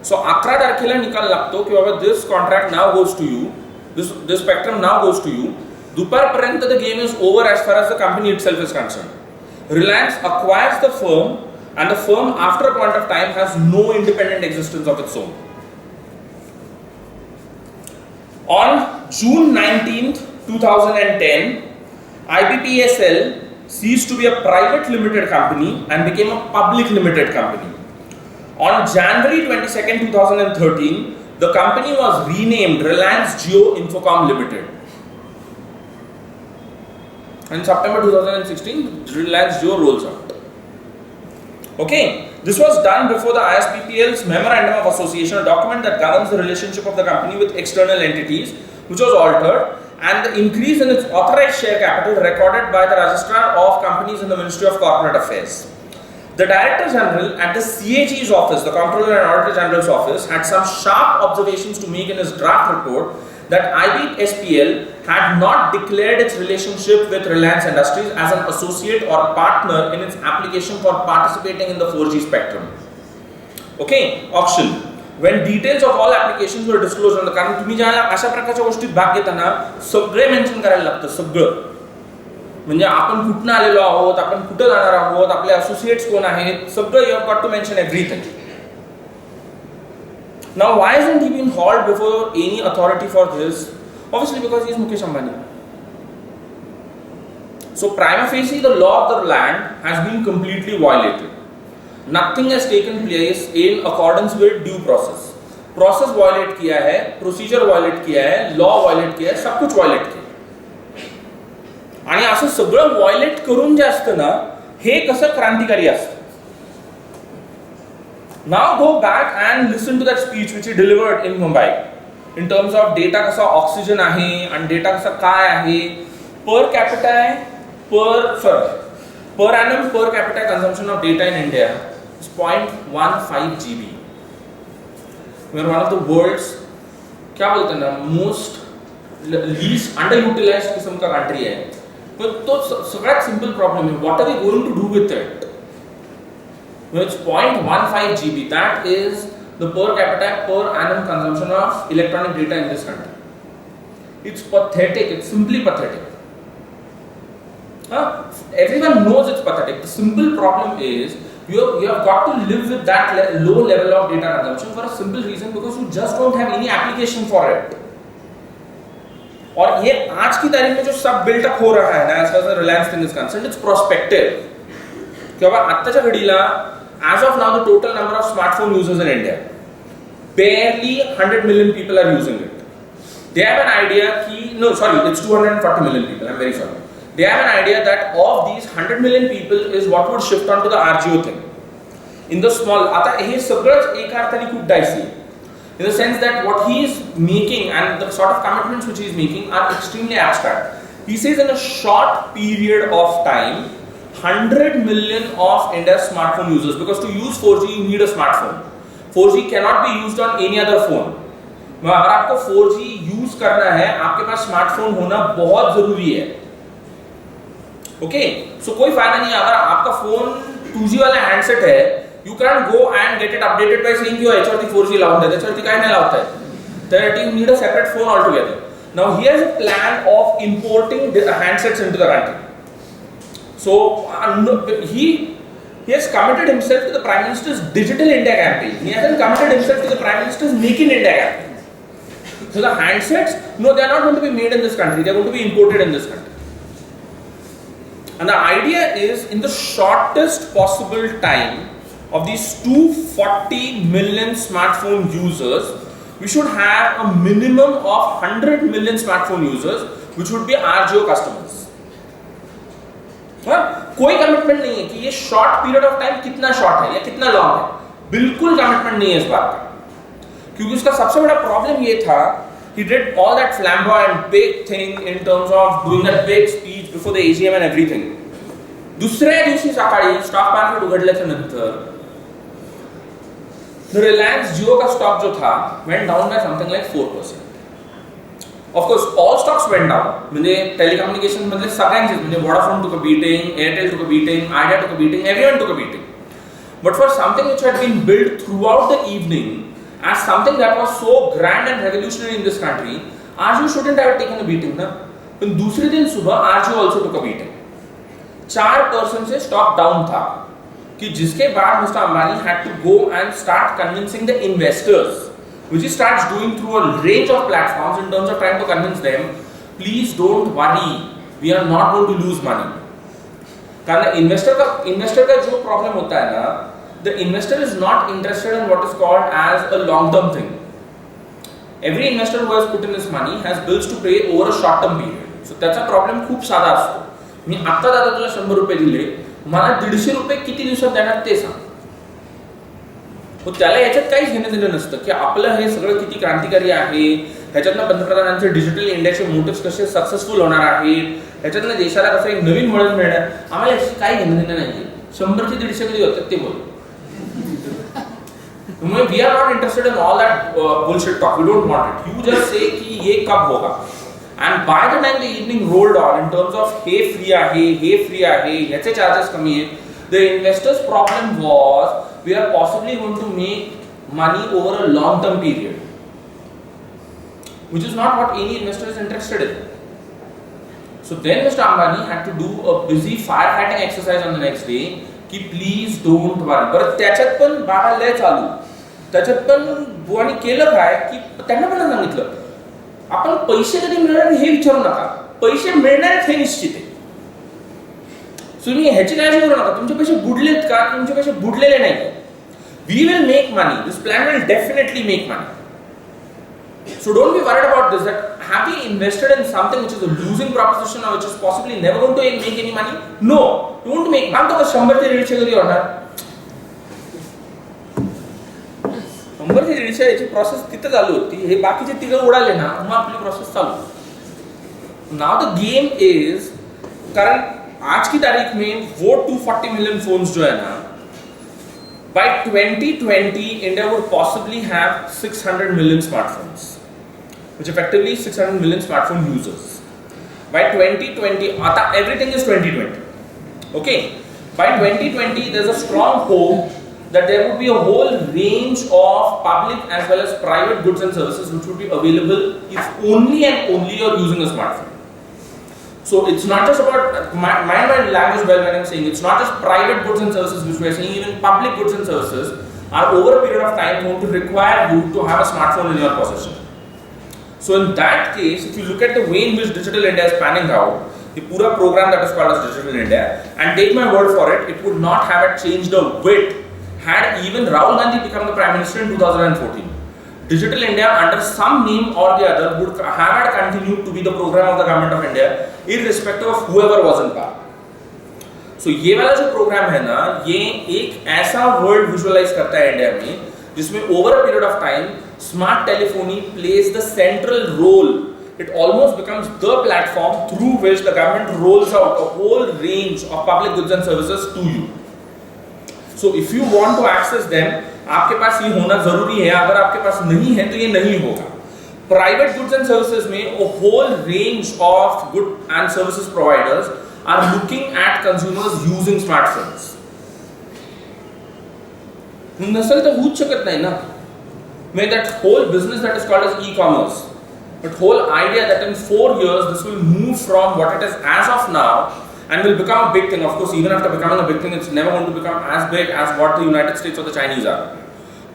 So 11 तारखेला निकाल लागतो की बाबा this contract now goes to you, this spectrum now goes to you. दुपारपर्यंत the game is over as far as the company itself is concerned. Reliance acquires the firm, and the firm after a point of time has no independent existence of its own. On June 19th, 2010, IBPSL ceased to be a private limited company and became a public limited company. On January 22nd, 2013, the company was renamed Reliance Jio Infocom Limited. In September 2016, Reliance Jio rolls out. Okay, this was done before the ISBPL's Memorandum of Association, a document that governs the relationship of the company with external entities, which was altered, and the increase in its authorized share capital recorded by the Registrar of Companies in the Ministry of Corporate Affairs. The Director General at the CAG's office, the Comptroller and Auditor General's office, had some sharp observations to make in his draft report that IBSPL had not declared its relationship with Reliance Industries as an associate or partner in its application for participating in the 4G spectrum. Okay, auction. When details of all applications were disclosed on the कारण तुम्ही ज्या अशा प्रकारच्या गोष्टीत भाग घेताना सगळे mention करायला लागतं सगळं म्हणजे आपण कुठून आलेलो आहोत आपण कुठे जाणार आहोत आपले असोसिएट्स कोण आहेत सगळं you have got to mention everything. Now why isn't he being hauled before any authority for this? Obviously because he is Mukesh Ambani. So prima facie the law of the land has been completely violated. Nothing has taken place in accordance with due process. Process violate किया है, procedure violate किया है, law violate किया है, सब कुछ violate किया. आणि असं सगळं violate करून जे असतं ना, हे कसं क्रांतिकारी असतं. Now go back and listen to that speech which he delivered in Mumbai. In terms of data कसा oxygen आहे आणि data कसा काय आहे, per capita per annum per capita consumption of data in India is 0.15 GB. We are one of the world's क्या बोलते हैं ना most least underutilized किस्म का country है. पर तो सगळ्यात simple problem है. What are we going to do with it? Well, it's 0.15 GB. That is the per capita per annum consumption of electronic data in this country. It's pathetic. It's simply pathetic. Everyone knows it's pathetic. The simple problem is you have got to live with that low level of data consumption for a simple reason because you just don't have any application for it. और ये आज की तारीख में जो सब built up हो रहा है ना as far as the Reliance thing is concerned, it's prospective. क्योंकि आत्ताच्या घडीला as of now the total number of smartphone users in India, barely 100 million people are using it. They have an idea it's 240 million people. I'm very sorry. They have an idea that of these 100 million people is what would shift on to the RGO thing. In the small, आता हे सगळंच एका अर्थाने खूप dicey. In the sense that what he is making and the sort of commitments which he is making are extremely abstract. He says in a short period of time, 100 million of India's smartphone users, because to use 4G you need a smartphone. 4G cannot be used on any other phone. अगर आपको 4G use करना है आपके पास smartphone होना बहुत जरूरी है. Okay so कोई फायदा नहीं अगर आपका फोन 2G वाला हैंडसेट है you can't go and get it updated by saying you HRT 4G लाऊंगा HRT काय नहीं लाता है that you need a separate phone altogether. Now he has a plan of importing the handsets into the country. So he has committed himself to the Prime Minister's Digital India campaign. He hasn't committed himself to the Prime Minister's Make in India campaign. So the handsets, no, they are not going to be made in this country. They are going to be imported in this country. And the idea is, in the shortest possible time of these 240 million smartphone users, we should have a minimum of 100 million smartphone users, which would be RGO customers. कोई commitment नहीं है कि ये short period of time कितना short है या कितना long है, बिल्कुल कमिटमेंट नहीं है इस बात का, क्योंकि उसका सबसे बड़ा प्रॉब्लम ये था, he did all that flamboyant big thing in terms of doing that big speech before the AGM and everything. दुसऱ्या दिवशी सकाळी स्टॉक मार्केट उघडल्याच्या नंतर the Reliance Jio का स्टॉक जो था went down by something like 4%. Of course, all stocks went down. म्हणजे telecommunications मधले सगळ्यांचे म्हणजे Vodafone took a beating, Airtel took a beating, Idea took a beating, everyone took a beating. But for something which had been built throughout the evening as something that was so grand and revolutionary in this country, RGO shouldn't have taken a beating, na? फिर दूसरे दिन सुबह RG also took a beating, 4% से stock down था, कि जिसके बाद mister Ambani had to go and start convincing the investors, which he starts doing through a range of platforms in terms of trying to convince them, please don't worry, we are not going to lose money. कारण investor का जो problem होता है ना, the investor is not interested in what is called as a long term thing. Every investor who has put in his money has bills to pay over a short term period. So त्याचा problem खूप साधा असतो. मी आता दादा तुला 100 रुपये दिले, मला 150 रुपये किती दिवसात देणार ते सांग. तो त्याला याच्यात काहीच घेणं देणं नसतं की आपलं हे सगळं किती क्रांतिकारी आहे, ह्याच्यातनं पंतप्रधानांचे डिजिटल इंडियाचे मोटिव्स कसे सक्सेसफुल होणार आहेत, ह्याच्यातनं देशाला कसं एक नवीन वळण मिळणार, आम्हाला याची काही घेणं देणं नाही. 100 ते 150 कधी होतात ते बोल. We are not interested in all that bullshit talk, we don't want it. You just say कि ये कब होगा, and by the time the evening rolled on in terms of हे फ्री आहे, ह्याचे चार्जेस कमी आहेत, the investors problem was we are possibly going to make money over a long term period, which is not what any investor is interested in. So then Mr. Ambani had to do a busy firefighting exercise on the next day ki please don't worry. But त्याच्यात पण बाबा लय चालू, त्याच्यात पण बुवानी केलं काय की त्यांना पण सांगितलं आपण पैसे कधी मिळणार हे विचारू नका, पैसे मिळणार हे निश्चित आहे. तुम्ही ह्याची काळजी करू नका, तुमचे पैसे बुडलेत का, तुमचे पैसे बुडलेले नाही. We will make money. This plan will definitely make money. So don't be worried about this. That have you invested in something which is a losing proposition or which is possibly never going to make any money? No, you won't make. हम तो बस 100 ते 150 कधी होणार. 100 ते 150 याची process तिथे चालू होती. हे बाकीचे तिघ उडाले ना, मग आपली प्रोसेस चालू. Now the game is, कारण आज की तारीख में वो 240 मिलियन फोन्स जो है ना, by 2020 India would possibly have 600 million smartphones, which effectively 600 million smartphone users. By 2020, everything is 2020. Okay, by 2020 there's a strong hope that there would be a whole range of public as well as private goods and services which would be available if only and only you're using a smartphone. So it's not just about, mind my language well when I'm saying it's not just private goods and services which we are saying, even public goods and services are over a period of time going to require you to have a smartphone in your possession. So in that case, if you look at the way in which Digital India is panning out, the pura program that is called as Digital India, and take my word for it, it would not have changed a whit had even Rahul Gandhi become the Prime Minister in 2014. Digital India under some name or the other would have continued to be the program of the government of India irrespective of whoever was in power. So ये वाला जो programme है ना, ये एक ऐसा world visualise करता है इंडिया में जिसमें over a period of time smart telephony plays the central role. It almost becomes the platform through which the government rolls out a whole range of public goods and services to you. So if you want to access them, आपके पास ये होना जरूरी है. अगर आपके पास नहीं है तो ये नहीं होगा. Private goods and services में a whole range of good and services providers are looking at consumers using smartphones. नसल तो होच शकत नाही ना. With that whole business that is called as e-commerce, that whole idea that in 4 years this will move from what it is as of now and will become a big thing. Of course, even after becoming a big thing, it's never going to become as big as what the United States or the Chinese are.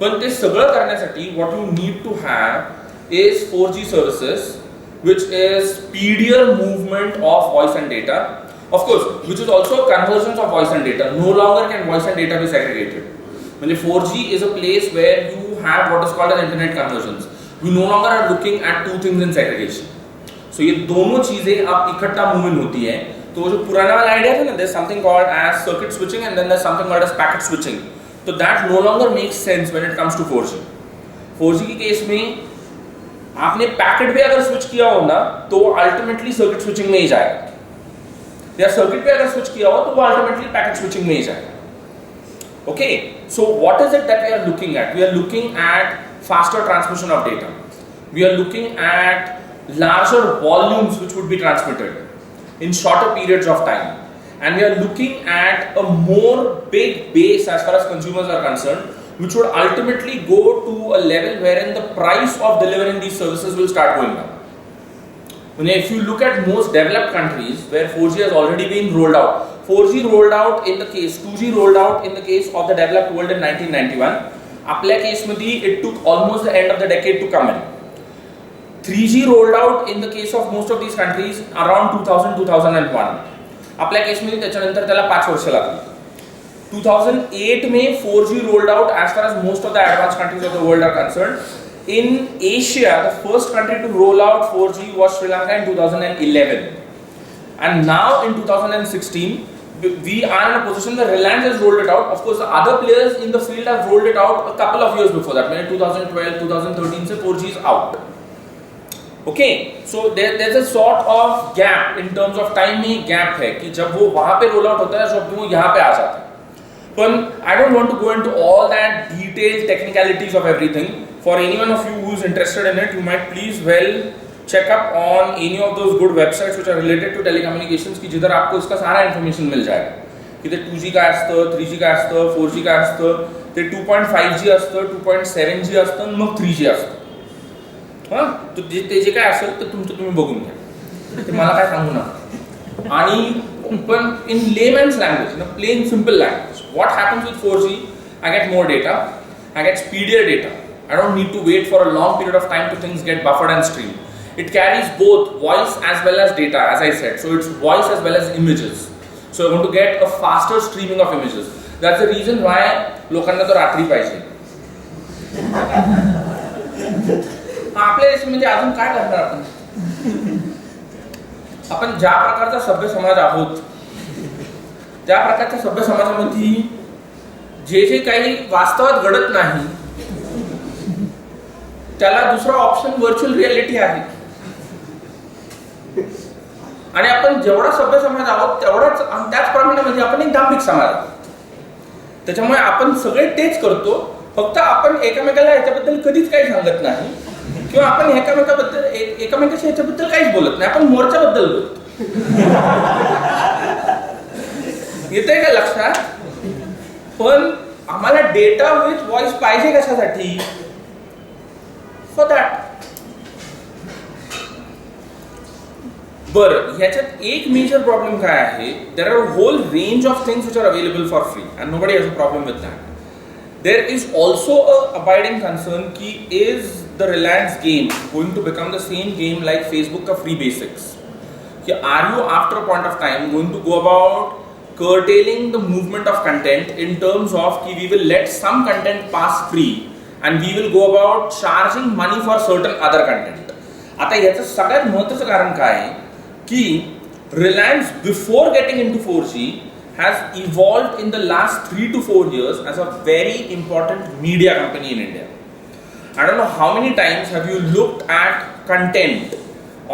But this सगळं करण्यासाठी what you need to have is 4G services, which is speedier movement of voice and data. Of course, which is also convergence of voice and data. No longer can voice and data be segregated. When 4G is a place where you have what is called as internet convergence. We no longer are looking at two things in segregation. So ये दोनों चीजें अब इकट्ठा movement होती है. तो जो पुराना वाला आइडिया था ना, there's something called as circuit switching and then there's something called as packet switching. So that no longer makes sense when it comes to 4G. 4G की केस में आपने पैकेट भी अगर स्विच किया हो ना तो वो अल्टीमेटली सर्किट स्विचिंग में ही जाएगा, या सर्किट भी अगर स्विच किया हो तो वो अल्टीमेटली पैकेट स्विचिंग में ही जाएगा. Okay, so what is it that we are looking at? We are looking at faster transmission of data. We are looking at larger volumes which would be transmitted in shorter periods of time. And we are looking at a more big base as far as consumers are concerned, which would ultimately go to a level wherein the price of delivering these services will start going down. If you look at most developed countries where 4G has already been rolled out, 4G rolled out in the case, 2G rolled out in the case of the developed world in 1991. आपल्या case मध्ये it took almost the end of the decade to come in. 3G rolled out in the case of most of these countries around 2000-2001. आपल्या case मध्ये त्याच्यानंतर त्याला 5 वर्ष लागली. 2008 में 4G rolled out as far as most of the advanced countries of the world are concerned. In Asia, the first country to roll out 4G was Sri Lanka in 2011. And now in 2016, we are in a position that Reliance has rolled it out. Of course, the other players in the field have rolled it out a couple of years before that. Maybe 2012, 2013 se 4G is out. Okay, so there's a sort of gap in terms of time में gap है कि जब वो वहाँ पे roll out होता है जब वो यहाँ पे आ जाता है. But I don't want to go into all that detailed technicalities of everything. For anyone of you who is interested in it, you might please check up on any of those good websites which are related to telecommunications की जिधर आपको इसका सारा information मिल जाएगा. कि ते 2G का असतं, 3G का असतं, 4G का असतं, ते 2.5G असतं, 2.7G असतं, मग 3G असतं. हां, तो ते जे काय असेल ते तुमचं तुम्ही बघून घ्या. ते मला काय सांगू नका. आणि पण in layman's language, in a plain simple language, what happens with 4G? I get more data, I get speedier data. I don't need to wait for a long period of time to things get buffered and streamed. It carries both voice as well as data, as I said. So it's voice as well as images. So I want to get a faster streaming of images. That's the reason why लोकांना तो रात्री पाहिजे. आपल्या देशामध्ये अजून काय करणार आपण? आपण ज्या प्रकारचा सभ्य समाज आहोत, त्या प्रकारच्या सभ्य समाजामध्ये जे काही वास्तवात घडत नाही त्याला दुसरा ऑप्शन व्हर्च्युअल रियालिटी आहे. आणि आपण जेवढा सभ्य समाज आहोत तेवढाच त्याचप्रमाणे म्हणजे आपण एक दांभिक समाज आहोत. त्याच्यामुळे आपण सगळे तेच करतो, फक्त आपण एकमेकाला याच्याबद्दल कधीच काही सांगत नाही किंवा आपण एकमेकाशी याच्याबद्दल काहीच बोलत नाही. आपण मोर्चाबद्दल बोलतो. येतंय का लक्षात? पण आम्हाला डेटा विथ व्हॉइस पाहिजे कशासाठी? For that. बरं, ह्याच्यात एक मेजर प्रॉब्लेम काय आहे? There are a whole range of things which are available for free and nobody has a problem with that. There is also a abiding concern कि is the Reliance game going to become the same game like Facebook का free basics? कि are you after a point of time going to go about curtailing the movement of content in terms of कि we will let some content pass free and we will go about charging money for certain other content. आता याचं सगळ्यात महत्त्वाचं कारण काय आहे की Reliance before getting into 4G has evolved in the last 3 to 4 years as a very important media company in India. I don't know how many times have you looked at content,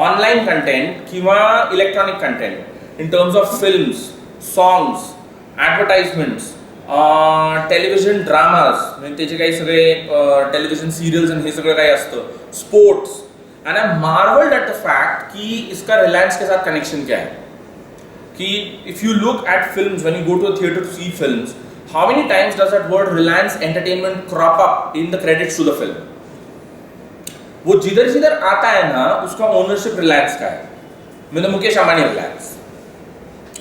online content किंवा electronic content in terms of films, songs, advertisements, television dramas म्हणजे त्याचे काही सगळे television serials आणि हे सगळं काही असतं, sports. And I marvelled at the fact कि इसका रिलायंस के साथ कनेक्शन क्या है. कि if you look at films, when you go to a theatre to see films, how many times does that word Reliance entertainment crop up in the credits to the film? वो जिधर जिधर आता है ना, उसका ओनरशिप रिलायंस का है. मतलब Mukesh Ambani Reliance.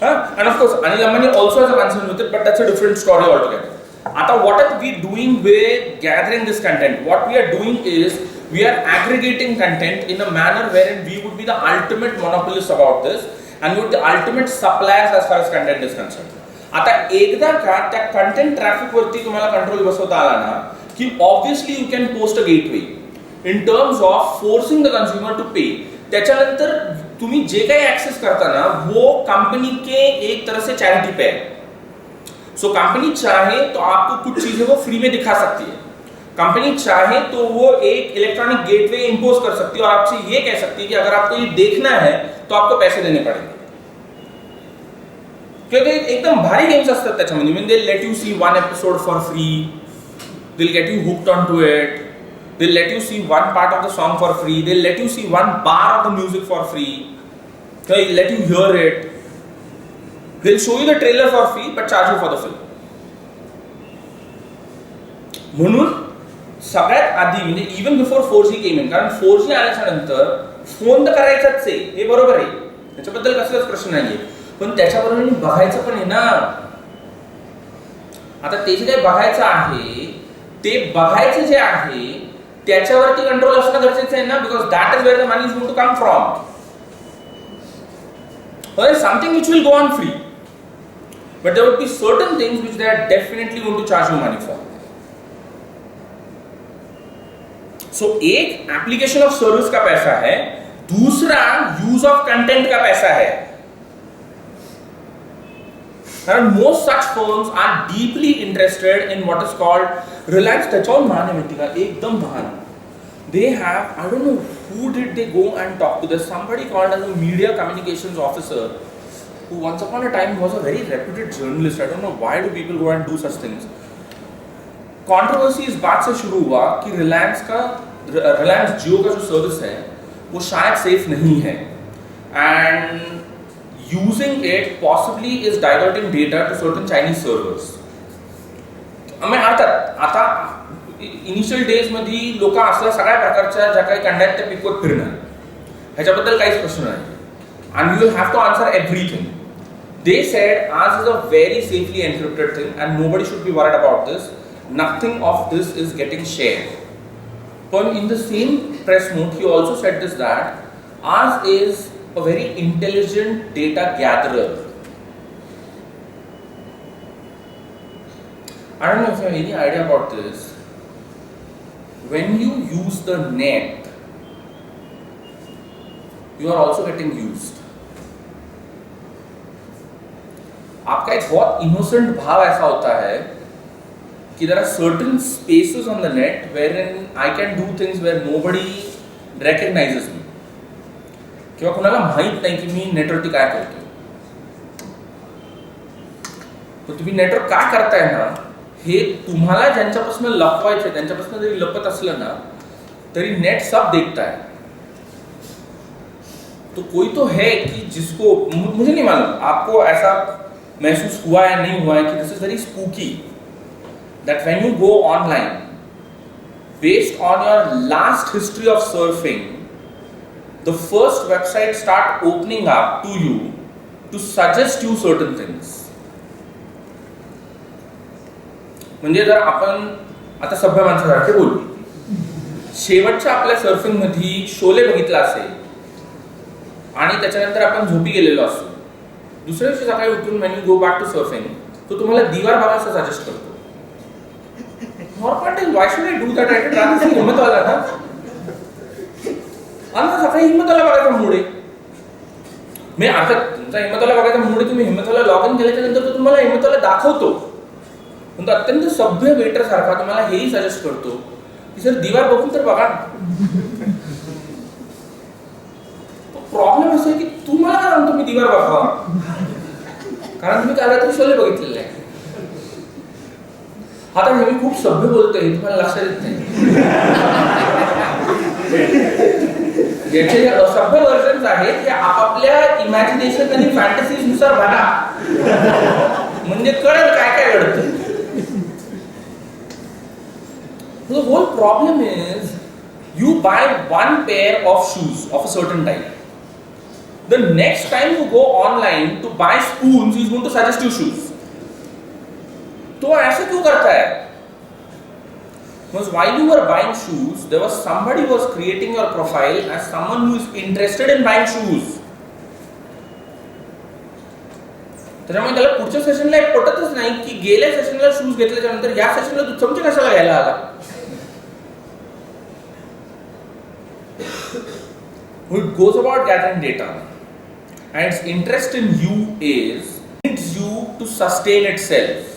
And of course, Anil Ambani also has a concern with it, but that's a different story altogether. Ata, what are we doing with gathering this content? What we are doing is we are aggregating content in a manner wherein we would be the ultimate monopolist about this and we would be the ultimate suppliers as far as content is concerned. आता एकदा का त्या content traffic वरती तुम्हाला control बसवता आला ना की obviously you can post a gateway in terms of forcing the consumer to pay. त्याच्यानंतर तुम्ही जे काही ऍक्सेस करता ना वो कंपनी के एक तरह से चैरिटी पे है. सो कंपनी चाहे तो आपको कुछ चीजें वो फ्री में दिखा सकती है. कंपनी चाहे तो वो एक इलेक्ट्रॉनिक गेटवे इंपोज कर सकती है और आपसे ये कह सकती है कि अगर आपको ये देखना है तो आपको पैसे देने पड़ेंगे. क्योंकि एकदम भारी गेम्स असतात त्याच्यामध्ये. म्हणजे they let you see one episode for free, they will get you hooked on to it, they'll let you see one part of the song for free, they'll let you see one bar of the music for free, they'll let you hear it, they'll show you the trailer for free but charge you for the film. म्हणून सगळ्यात आधी म्हणजे even before 4G came in, कारण 4G आल्याच्या नंतर phone तर करायचाच आहे, हे बरोबर आहे, त्याच्याबद्दल कसलाच प्रश्न नाहीये, पण त्याच्याबरोबर बघायचं पण आहे ना. आता ते जे काही बघायचं आहे, ते बघायचं जे आहे त्याच्यावरती कंट्रोल असणं गरजेचं आहे ना, because that is where the money is going to come from. Or something which will go on free, but there would be certain things which they are definitely going to charge you money for. So एक application of service का पैसा है, दूसरा use of content का पैसा है. And most such firms are deeply interested in what is called Reliance. त्याच्यावर मान आहे माहिती का, एकदम मान. They have, I don't know who did they go and talk to. There's somebody called as a media communications officer who once upon a time was a very reputed journalist. I don't know why do people go and do such things. Controversy इस बात से शुरू हुआ कि Reliance Jio का जो service है वो शायद सेफ नहीं है, and using it possibly is diverting data to certain Chinese servers. मैं आता इनिशियल डेज मध्ये लोक असल्या सगळ्या प्रकारच्या ज्या काही कंटेंट ते पिकवत फिरणार, ह्याच्याबद्दल काहीच प्रश्न नाही, and you will have to answer everything. They said ours is a very safely encrypted thing and nobody should be worried about this. Nothing of this is getting shared. But in the same press note he also said this, that ours is a very intelligent data gatherer. I don't know if you have any idea about this. When you use the net, you are also getting used. आपका एक बहुत innocent भाव ऐसा होता है कि there are certain spaces on the net wherein I can do things where nobody recognizes me. किंवा कोणाला माहित नाही की मी नेटवरती काय करतो. तर तुम्ही नेटवर काय करताय ना, हे तुम्हाला ज्यांच्यापासून लपवायचं, त्यांच्यापासून जरी लपत असलं ना तरी नेट सब देखता है. तो कोई तो है कि जिसको, मुझे नहीं मालूम आपको ऐसा महसूस हुआ है नहीं हुआ है कि this is very spooky, that when you go online based on your last history of surfing, the first website start opening up to you to suggest you certain things. म्हणजे जर आपण आता सभ्य माणसासारखे बोलू, शेवटच्या आपल्या सर्फिंग मध्ये शोले बघितला असेल आणि त्याच्यानंतर आपण झोपी गेलेलो असतो, दुसऱ्या दिवशी सकाळी उठून when you go back to surfing तो तुम्हाला दीवार बघायचं सजेस्ट करतो. Why should I do that? I can run this Himmatwala ना, आणि सकाळी हिम्मतवाला बघायचा मूड आहे. मी आता तुमचा हिम्मतवाला बघायचा मूड आहे, तुम्ही हिम्मतवाला लॉग इन केल्याच्या नंतर तो तुम्हाला हिम्मतवाला दाखवतो, पण तो अत्यंत सभ्य वेटर सारखा तुम्हाला हेही सजेस्ट करतो की सर दीवार बघून तर बघा. प्रॉब्लेम असं आहे की तुम्हाला काय सांगतो मी दीवार बघा, कारण तुम्ही काल रात्री शोले बघितलेले आहे. आता मी खूप सभ्य बोलतोय, तुम्हाला लक्षात येत नाही. याचे असभ्य वर्जन्स आहेत ते आपापल्या इमॅजिनेशन आणि फॅन्टसीज नुसार बघा, म्हणजे कळेल काय काय घडतं. The whole problem is you buy one pair of shoes of a certain type. The next time you go online to buy spoons, he is going to suggest you shoes. तो ऐसे क्यों करता है? Because while you were buying shoes, there was somebody who was creating your profile as someone who is interested in buying shoes. त्याच्यामुळे त्याला पुढच्या सेशनला एक पटतच नाही की गेल्या सेशनला शूज घेतल्याच्या नंतर या सेशनला तू चमचे कशाला घ्यायला आला. It goes about gathering data, and its interest in you needs you to sustain itself,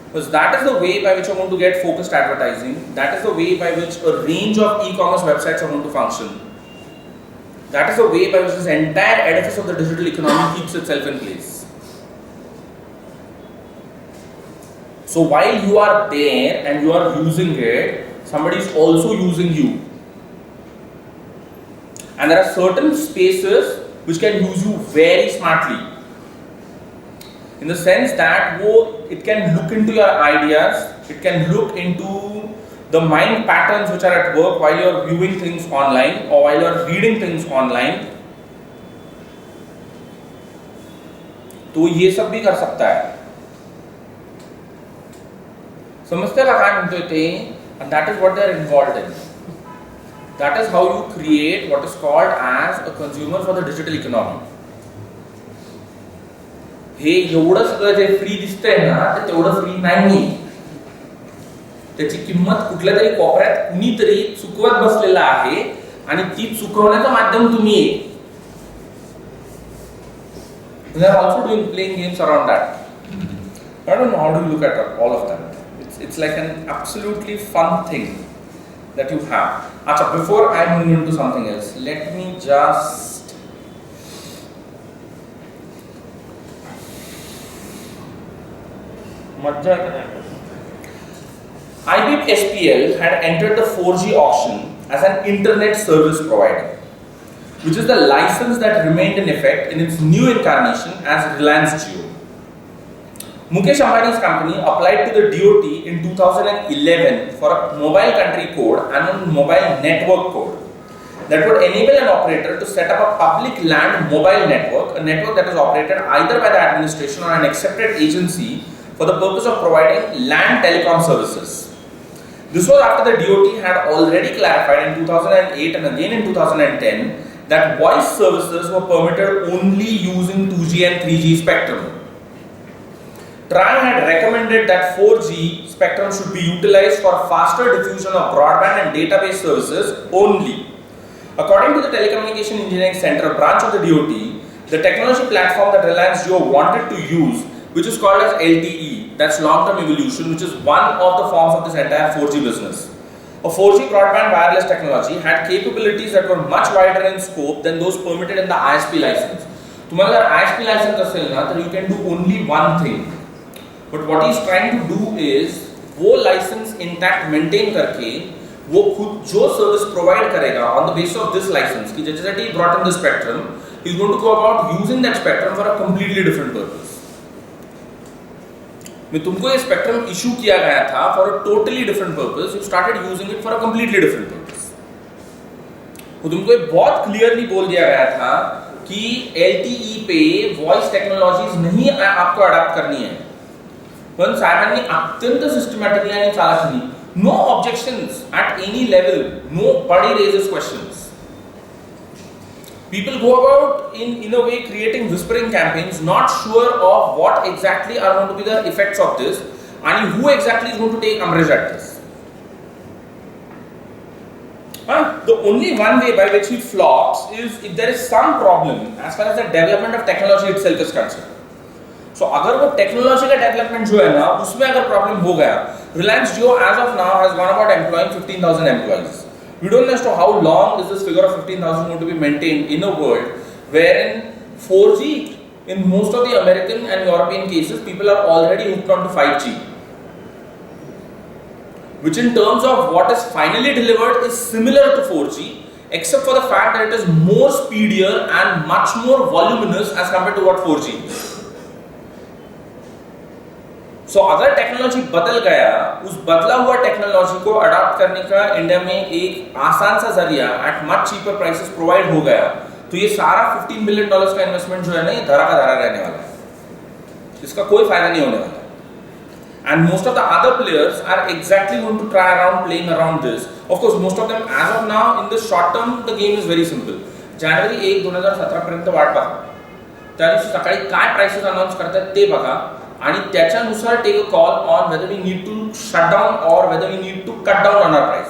because that is the way by which you're going to get focused advertising. That is the way by which a range of e-commerce websites are going to function. That is the way by which this entire edifice of the digital economy keeps itself in place. So while you are there and you are using it, somebody is also using you. And there are certain spaces which can use you very smartly, in the sense that it can look into your ideas, it can look into the mind patterns which are at work while you are viewing things online or while you are reading things online, तो ये सब भी कर सकता है. समझते हैं क्या म्हणतोय ते? And that is what they are involved in. That is how you create what is called as a consumer for the digital economy. हे एवढं सगळं जे फ्री दिसतंय ना ते तेवढं फ्री नाही. त्याची किंमत कुठल्या तरी कोपऱ्यात कुणीतरी चुकवत बसलेला आहे आणि ती चुकवण्याचं माध्यम तुम्ही. They are also doing playing games around that. I don't know how do you look at all of that. It's like an absolutely fun thing that you have. Acha, before I move into something else, let me just IBPSPL had entered the 4G auction as an internet service provider, which is the license that remained in effect in its new incarnation as Reliance Jio. Mukesh Ambani's company applied to the DOT in 2011 for a mobile country code and a mobile network code that would enable an operator to set up a public land mobile network, a network that is operated either by the administration or an accepted agency for the purpose of providing land telecom services. This was after the DOT had already clarified in 2008 and again in 2010 that voice services were permitted only using 2G and 3G spectrum. TRAI had recommended that 4G spectrum should be utilized for faster diffusion of broadband and database services only. According to the Telecommunication Engineering Center branch of the DOT, the technology platform that Reliance Jio wanted to use, which is called as LTE, that's long-term evolution, which is one of the forms of this entire 4G business. A 4G broadband wireless technology had capabilities that were much wider in scope than those permitted in the ISP license. तुम्हाला जर ISP license असेल ना, तर you can do only one thing. But what he is trying to do is वो license intact maintain करके वो खुद जो service provide करेगा on the basis of this license कि जैसे he brought in the spectrum, he is going to go about using that spectrum for a completely different purpose. में तुमको ये spectrum issue किया गया था for a totally different purpose, you started using it for a completely different purpose. वो तुमको ये बहुत clearly बोल दिया गया था कि LTE पे voice technologies नहीं आपको adapt करनी है. पण साहेबांनी अत्यंत सिस्टमॅटिकली आणि चालाखीने, no objections at any level, nobody raises questions. People go about in a way creating whispering campaigns, not sure of what exactly are going to be the effects of this and who exactly is going to take umbrage at this. The only one way by which he flops is if there is some problem as far as the development of technology itself is concerned. So अगर वो technology का development जो है ना उसमें अगर problem हो गया, Reliance Jio as of now has gone about employing 15,000 employees. We don't know as to how long is this figure of 15,000 going to be maintained in a world wherein 4G in most of the American and European cases people are already hooked on to 5G, which in terms of what is finally delivered is similar to 4G except for the fact that it is more speedier and much more voluminous as compared to what 4G is. So अगर technology बदल गया, उस बदला हुआ technology को adopt करने का India में एक आसान सा जरिया eight much cheaper prices provide हो गया, तो ये सारा $15 बिलियन का इन्वेस्टमेंट जो है ना, ये धरा का धरा रहने वाला है, इसका कोई फायदा नहीं होने वाला. And most of the other players are exactly going to try playing around this. Of course, most of them as of now in the short term the game is very simple. January 1, 2017 पर्यंत वाट बघा, त्या दिवशी सकाळी काय prices announce करतात ते बघा आणि त्याच्यानुसार take a call on whether we need to shut down और whether we need to cut down on our price.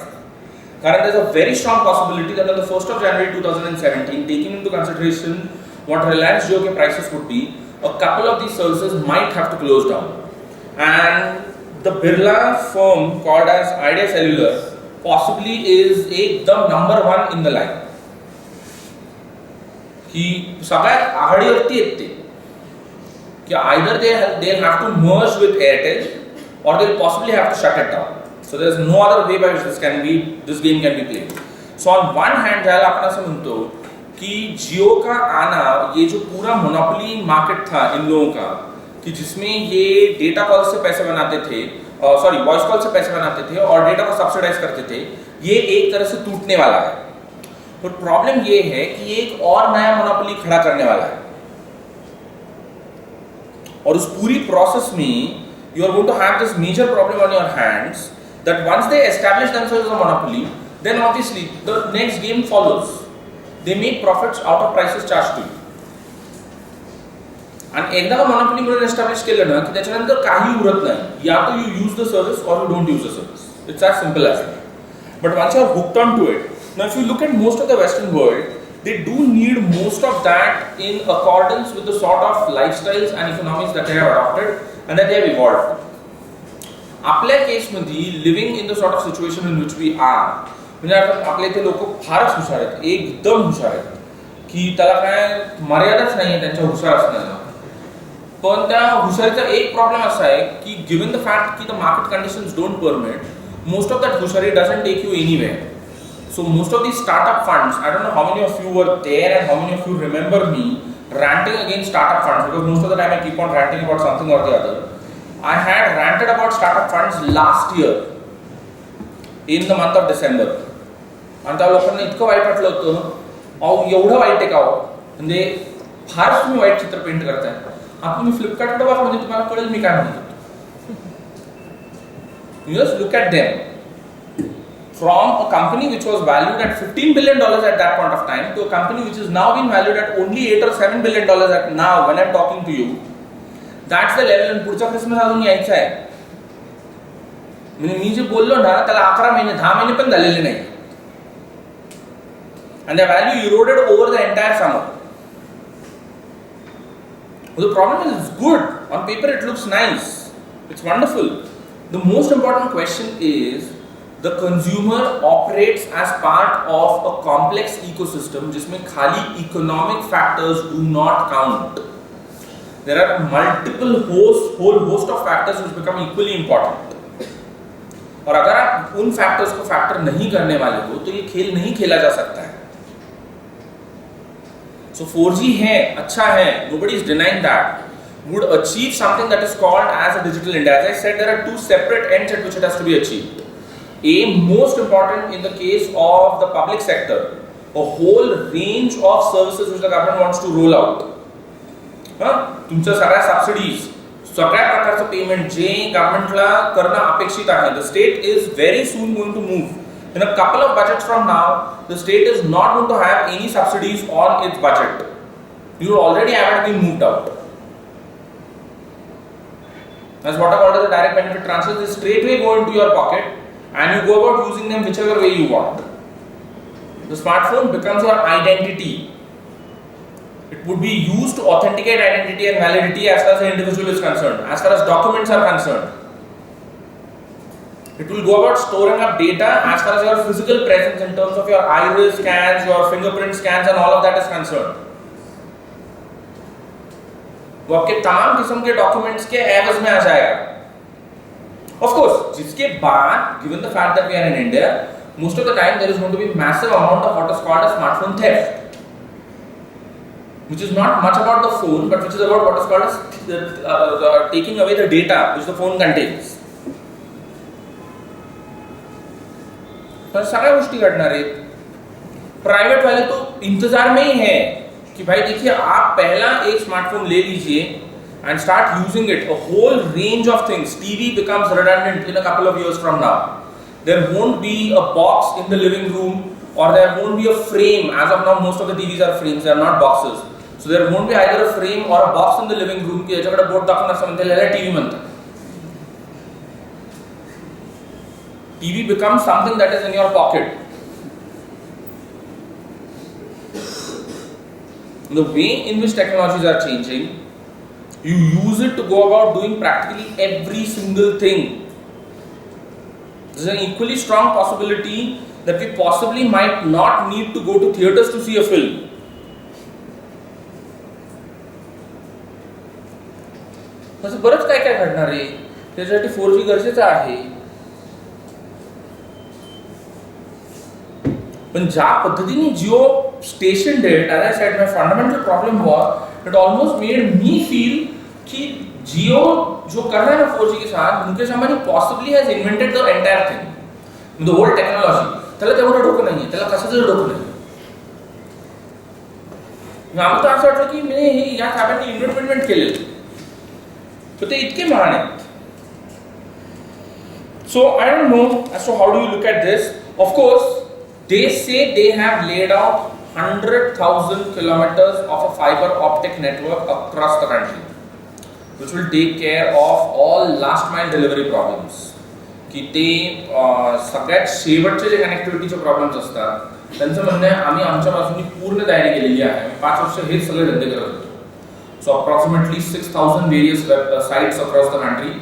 कारण there is a very strong possibility that on the 1st of January 2017, taking into consideration what Reliance Jio के prices would be, a couple of these services might have to close down. And the Birla firm called as Idea Cellular possibly is the number one in the line. कि सगळ्यात आघाडीवरती येते कि either they'll have to merge with Airtel or they'll possibly have to shut it down. So there's no other way by which this game can be played. So on one hand ज्याला आपण असं म्हणतो कि जियो का आना, ये जो पूरा मोनोपोली मार्केट था इन लोगों का कि जिसमें ये डेटा कॉल से पैसे बनाते थे सॉरी वॉइस कॉल से पैसे बनाते थे और डेटा को सब्सिडाइज करते थे, ये एक तरह से टूटने वाला है। तो प्रॉब्लम ये है कि ये एक और नया मोनोपोली खड़ा करने वाला है, और उस पूरी प्रोसेस में you are going to have this major problem on your hands that once they establish themselves as a monopoly, then obviously the next game follows. They make profits out of prices charged to you. And एकदा का monopoly म्हणून establish केलं ना की त्याच्यानंतर काही उरत नाही, या तो you use the service or you don't use the service. It's as simple as that. But once you are hooked onto it, now if you look at most of the Western world, they do need most of that in accordance with the sort of lifestyles and economies that they have adopted and that they have evolved. आपल्या केसमध्ये living in the sort of situation in which we are, म्हणजे आपल्या इथे लोक फारच हुशार आहेत, एकदम हुशार आहेत, की त्याला काय मर्यादाच नाही आहे त्यांच्या हुशार असण्याला. पण त्या हुशारीचा एक प्रॉब्लेम असा आहे की गिवन द फॅक्ट की the market conditions don't permit, most of that हुशारी doesn't take you anywhere. So most of these startup funds, I don't know how many of you were there and how many of you remember me ranting against startup funds, because most of the time I keep on ranting about something or the other. I had ranted about startup funds last year in the month of December. आणि त्या लोकांना इतकं white वाटलं होतं, अहो एवढं white आहे का हो, म्हणजे फारच तुम्ही वाईट चित्र पेंट करताय. आता तुम्ही फ्लिपकार्टकडे बघा, म्हणजे तुम्हाला कळेल मी काय म्हणतो. You just look at them. From a company which was valued at $15 billion at that point of time to a company which is now been valued at only $8 or $7 billion at now when I'm talking to you. That's the level. And पुढचा Christmas अजून यायचा आहे. म्हणजे मी जे बोललो ना त्याला 11 महिने 10 महिने पण झालेले नाही. And the value eroded over the entire summer. The problem is it's good. On paper it looks nice. It's wonderful. The most important question is the consumer operates as part of a complex ecosystem जिसमें खाली economic factors do not count. There are multiple whole host of factors which become equally important. और अगर आप उन factors को factor नहीं करने वाले हो तो ये खेल नहीं खेला जा सकता है. So 4G है, अच्छा है, nobody is denying that. Would achieve something that is called as a digital India. As I said, there are two separate ends at which it has to be achieved. Most important in the case of the public sector, a whole range of services which the government wants to roll out. तुमच्या सगळ्या subsidies, सगळ्या प्रकारचं payment जे गव्हर्नमेंटला करणं अपेक्षित आहे, the state is very soon going to move. In a couple of budgets from now, the state is not going to have any subsidies on its budget. You already have it been moved out. That's what I call as a direct benefit transfers. They straightway go into your pocket. And you go about using them whichever way you want. The smartphone becomes your identity. It would be used to authenticate identity and validity as far as the individual is concerned, as far as documents are concerned. It will go about storing up data as far as your physical presence in terms of your iris scans, your fingerprint scans and all of that is concerned. वो आपके तमाम किस्म के documents के एवज में आ जाएगा. Of course, जिसके बाद, given the fact that we are in India, most of the time there is going to be massive amount of what is called as smartphone theft, which is not much about the phone, but which is about what is called as taking away the data which the phone contains. तो सारी गोष्टी घटना रही. Private वाले तो इंतजार में ही है कि भाई देखिए आप पहला एक स्मार्टफोन ले लीजिए and start using it. A whole range of things. TV becomes redundant in a couple of years from now. There won't be a box in the living room, or there won't be a frame. As of now, most of the TVs are frames, they are not boxes. So there won't be either a frame or a box in the living room की याच्याकडे boat दाखवून असं म्हणते त्याला TV म्हणतात. TV becomes something that is in your pocket. The way in which technologies are changing, you use it to go about doing practically every single thing. There's an equally strong possibility that we possibly might not need to go to theaters to see a film. असं बरंच काय काय घडणार आहे, त्याच्यासाठी 4G गरजेचं आहे. पण ज्या पद्धतीने Jio station date, as I said, my fundamental problem was it almost made me feel कि जियो जो कर रहा है ना 4G के साथ, Mukesh Ambani possibly has invented the entire thing, the whole technology. त्याला तेवढं डोकं नाहीये, त्याला कशाचं डोकं नाही. आम्हाला तर असं वाटलं की मी या साहेबांनी इन्व्हेस्टमेंट केलेलं, तर ते इतके महान आहेत. So I don't know as to how do you look at this. Of course, they say they have laid out 100,000 kilometers of a fiber optic network across the country, which will take care of all last mile delivery problems. की ते सगळ्यात शेवटचे जे कनेक्टिव्हिटीचे problems असतात त्यांचं म्हणणं आहे आम्ही आमच्या बाजूने पूर्ण तयारी केलेली आहे. 5 वर्ष हेच सगळे धंदे करत होतो. So approximately 6,000 various sites across the country.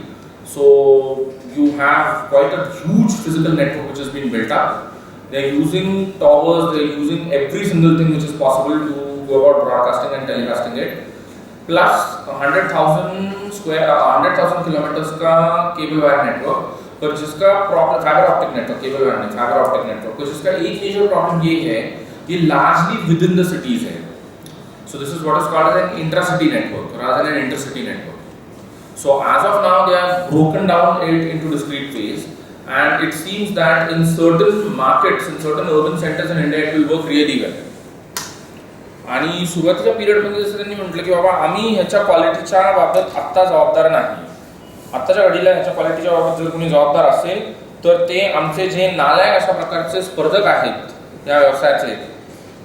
So you have quite a huge physical network which has been built up. They're using towers, they're using every single thing which is possible to go about broadcasting and telecasting it. Plus 100,000 kilometers का cable wire network. पर जिसका problem fibre optic network, cable wire नहीं, fibre optic network, तो जिसका एक major problem ये है कि largely with in the cities है. So this is what is called as an intra-city network rather than an inter-city network. So as of now they have broken down it into discrete phase, and it seems that in certain markets, in certain urban centers in India, it will work really well. आणि सुरुवातीच्या पिरियडमध्ये जसं त्यांनी म्हटलं की बाबा आम्ही ह्याच्या क्वालिटीच्या बाबत आत्ता जबाबदार नाही. आत्ताच्या घडीला ह्याच्या क्वालिटीच्या बाबत जर कोणी जबाबदार असेल तर ते आमचे जे नालायक अशा प्रकारचे स्पर्धक आहेत या व्यवसायातले,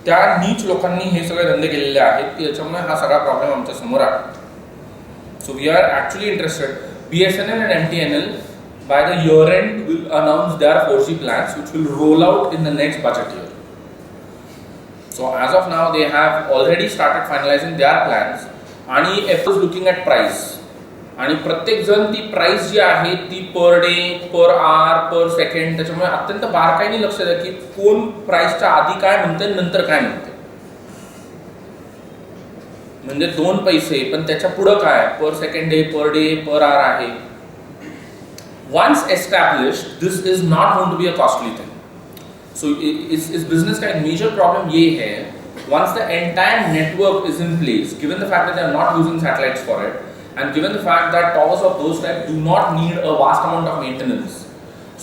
त्या नीच लोकांनी हे सगळे धंदे केलेले आहेत की याच्यामुळे हा सगळा प्रॉब्लेम आमच्या समोर आहे. So we are actually interested. BSNL and MTNL by the year end will announce their 4G plans which will roll out in the next budget year. So as of now they have already started finalizing their plans आणि F is looking at price. आणि प्रत्येक जण ती price जी आहे ती per day, per hour, पर second, त्याच्यामुळे अत्यंत बारकाईने लक्ष द्या की कोण प्राइसच्या आधी काय म्हणते नंतर काय म्हणते. म्हणजे 2 पैसे पण त्याच्या पुढे काय पर सेकंड आहे, पर डे, पर आवर आहे. Once established, this is not going to be a costly thing. So इस बिजनेस का एक मेजर प्रॉब्लम ये है, once the entire network is in place, given the fact that they are not using satellites for it, and given the fact that towers of those type do not need a vast amount of maintenance,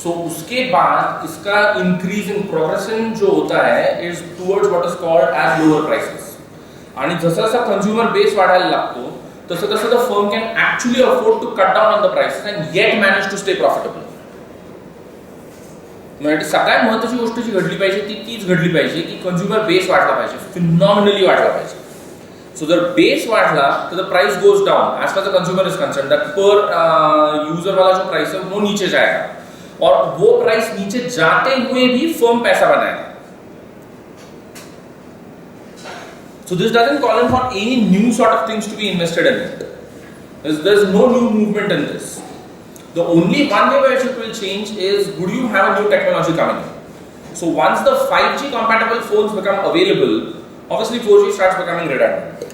so उसके बाद इसका increasing progression जो होता है is towards what is called as lower prices. आणि जसं जसं consumer base वाढायला लागतो तसं तसं the firm can actually afford to cut down on the prices and yet manage to stay profitable. म्हणजे सगळ्यात महत्त्वाची गोष्ट जी घडली पाहिजे ती तीच घडली पाहिजे की consumer base वाढला पाहिजे, phenomenally वाढला पाहिजे. So the base वाढला तो the price goes down as far as the consumer is concerned, that per user वाला जो price है वो नीचे जाएगा और वो price नीचे जाते हुए भी firm पैसा बनाएगा. So this doesn't call in for any new sort of things to be invested in it. There's no new movement in this. The only one way by which it will change is would you have a new technology coming in. So once the 5G compatible phones become available, obviously 4G starts becoming redundant.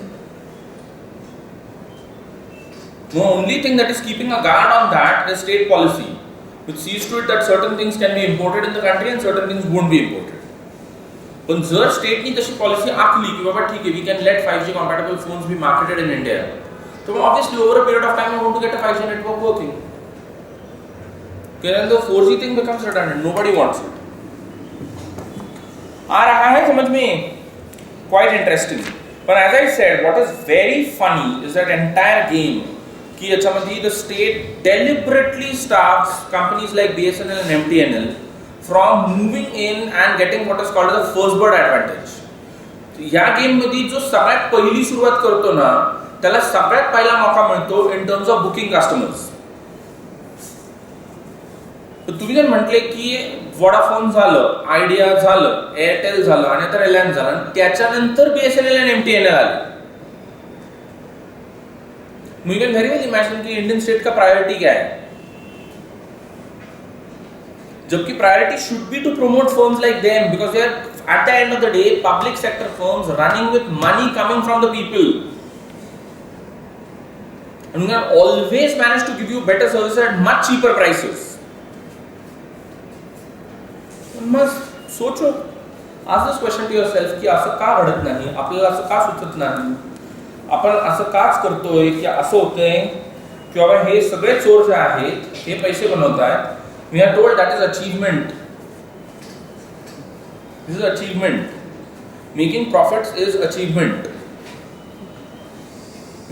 The only thing that is keeping a guard on that is state policy, which sees to it that certain things can be imported in the country and certain things won't be imported. पण जर स्टेटनी तशी policy आखली की बाबा ठीक आहे we can let 5G compatible phones be marketed in India, so obviously over a period of time we're going to get a 5G network working. Then the 4G thing becomes redundant, nobody wants it. आ रहा है समझ में? Quite interesting. But as I said, what is very funny is that entire game कि याच्यामध्ये the state deliberately stops companies like BSNL and MTNL from moving in and getting what is called the first bird advantage. या game मध्ये जो सगळ्यात पहिली सुरुवात करतो ना त्याला सगळ्यात पहिला मौका मिळतो in terms of booking customers. तर तुम्ही जर म्हटले की वोडाफोन झालं, आयडिया झालं, एअरटेल झालं आणि आता रिलायन्स झालं आणि त्याच्यानंतर BSNL आणि MTNL आले. You can very well imagine कि इंडियन स्टेट का प्रायोरिटी क्या है, जबकि priority should be to promote firms like them because they are at the end of the day public sector firms running with money coming from the people and we have always managed to give you better services at much cheaper prices. मस्त सोचो, ask this question to yourself की असं का घडत नाही, आपल्याला असं का सुचत नाही, आपण असं काच करतोय की असं होतंय. की बाबा हे सगळे चोर जे आहेत हे पैसे बनवतात. We are told that is achievement. This is achievement. Making profits is achievement.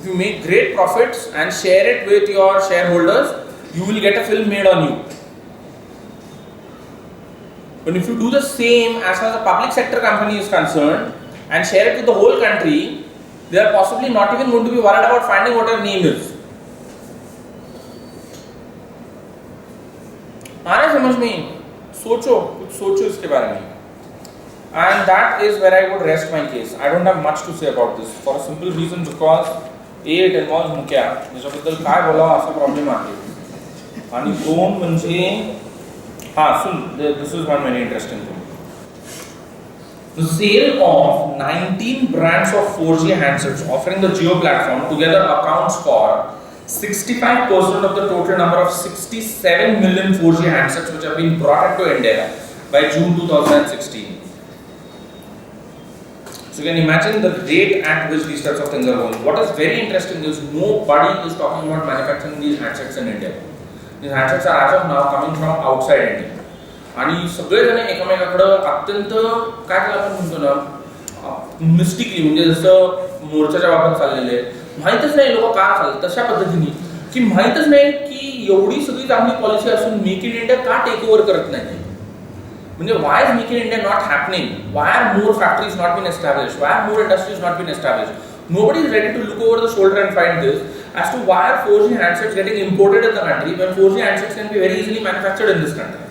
If you make great profits and share it with your shareholders, you will get a film made on you. But if you do the same as far as a public sector company is concerned and share it with the whole country, they are possibly not even going to be worried about finding what your name is. आ रहा समझ में? सोचो, कुछ सोचो इसके बारे में. And that is where I would rest my case. I don't have much to say about this for a simple reason because it involves मुक्या ज्याच्याबद्दल काय बोलावं असा प्रॉब्लेम आहे. आणि दोन म्हणजे सुन, this is one very interesting thing. The sale of 19 brands of 4G handsets offering the Jio platform together accounts for 65% of the total number of 67 million 4G handsets which have been brought into India by June 2016. So you can imagine the rate at which these types of things are going. What is very interesting is nobody is talking about manufacturing these handsets in India. These handsets are as of now coming from outside India. आणि सगळेजण एकमेकाकडं अत्यंत काय त्याला आपण म्हणतो ना mystically म्हणजे जसं मोर्चाच्या बाबत चाललेले माहीतच नाही लोक का चालले तशा पद्धतीने की माहीतच नाही की एवढी सगळी चांगली पॉलिसी असून मेक इन इंडिया का टेक ओव्हर करत नाही. म्हणजे why is Make in India not happening? Why are more factories not been established? Why are more industries not been established? Nobody is ready to look over the shoulder and find this as to why are 4G handsets getting imported in the country when 4G handsets can be very easily manufactured in this country.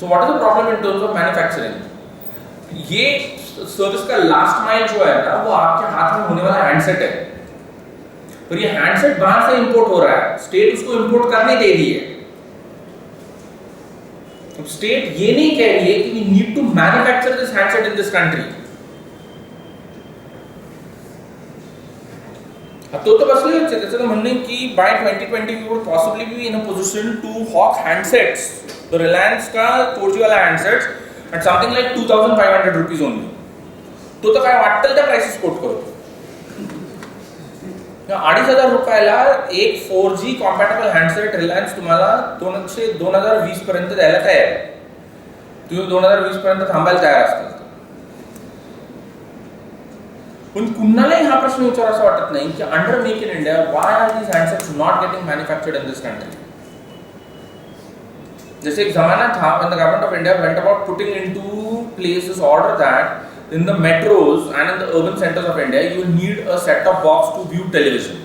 So what is the problem in terms of manufacturing? ये service का last mile जो है ना वो आपके हाथ में होने वाला हैंडसेट है. पर ये हैंडसेट बाहर से इंपोर्ट हो रहा है. स्टेट उसको इंपोर्ट करने दे रही है. स्टेट ये नहीं कह रही है कि we need to manufacture this handset in this country. तो बसले त्याचं म्हणणं की by 2020 we would possibly be in a position to hawk handsets. The Reliance का 4G वाला handsets at something like 2,500 rupees only. तो काय वाटतं त्या प्राइसेस कोट करतो. 2,500 रुपयाला एक 4G कॉम्पॅटेबल हँडसेट रिलायन्स तुम्हाला 2020 पर्यंत द्यायला तयार आहे. तुम्ही 2020 पर्यंत थांबायला तयार असतात. पण कुणालाही हा प्रश्न विचारायचा वाटत नाही की under make in India why are these handsets not getting manufactured in this country. जैसे एक जमाना था when the government of India went about putting into place this order that in the metros and in the urban centers of India you need a set-top box to view television.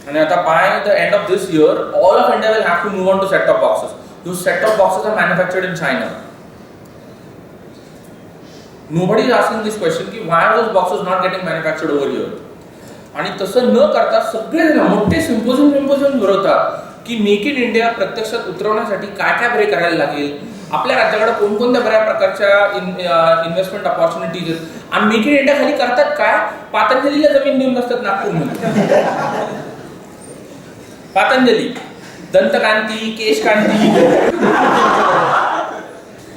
And by the end of this year, all of India will have to move on to set-top boxes. Those set-top boxes are manufactured in China. Nobody is asking this question कि why are those boxes not getting manufactured over here? आणि तसं न करता सगळे मोठे symposium भरवतात की make in India प्रत्यक्षात उतरवण्यासाठी काय काय बरे करायला लागेल. आपल्या राज्याकडे कोणकोणत्या बऱ्या प्रकारच्या इन्व्हेस्टमेंट अपॉर्च्युनिटीज आहेत. आणि मेक इन इंडिया खाली करतात काय पातंजलीला जमीन देऊन बसतात नागपूरमध्ये. पातंजली दंतकांती केशकांती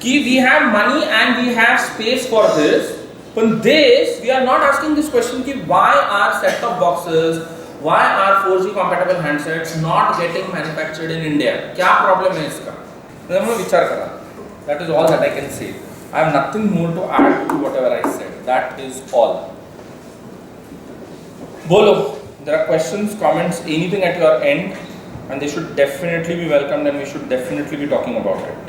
की we have money and we have space for this. पण this we are not asking this question कि why are set-top boxes, why are 4G compatible handsets not getting manufactured in India? क्या problem है इसका? तो विचार करा. That is all that I can say. I have nothing more to add to whatever I said. That is all. बोलो. There are questions, comments, anything at your end, and they should definitely be welcomed, and we should definitely be talking about it.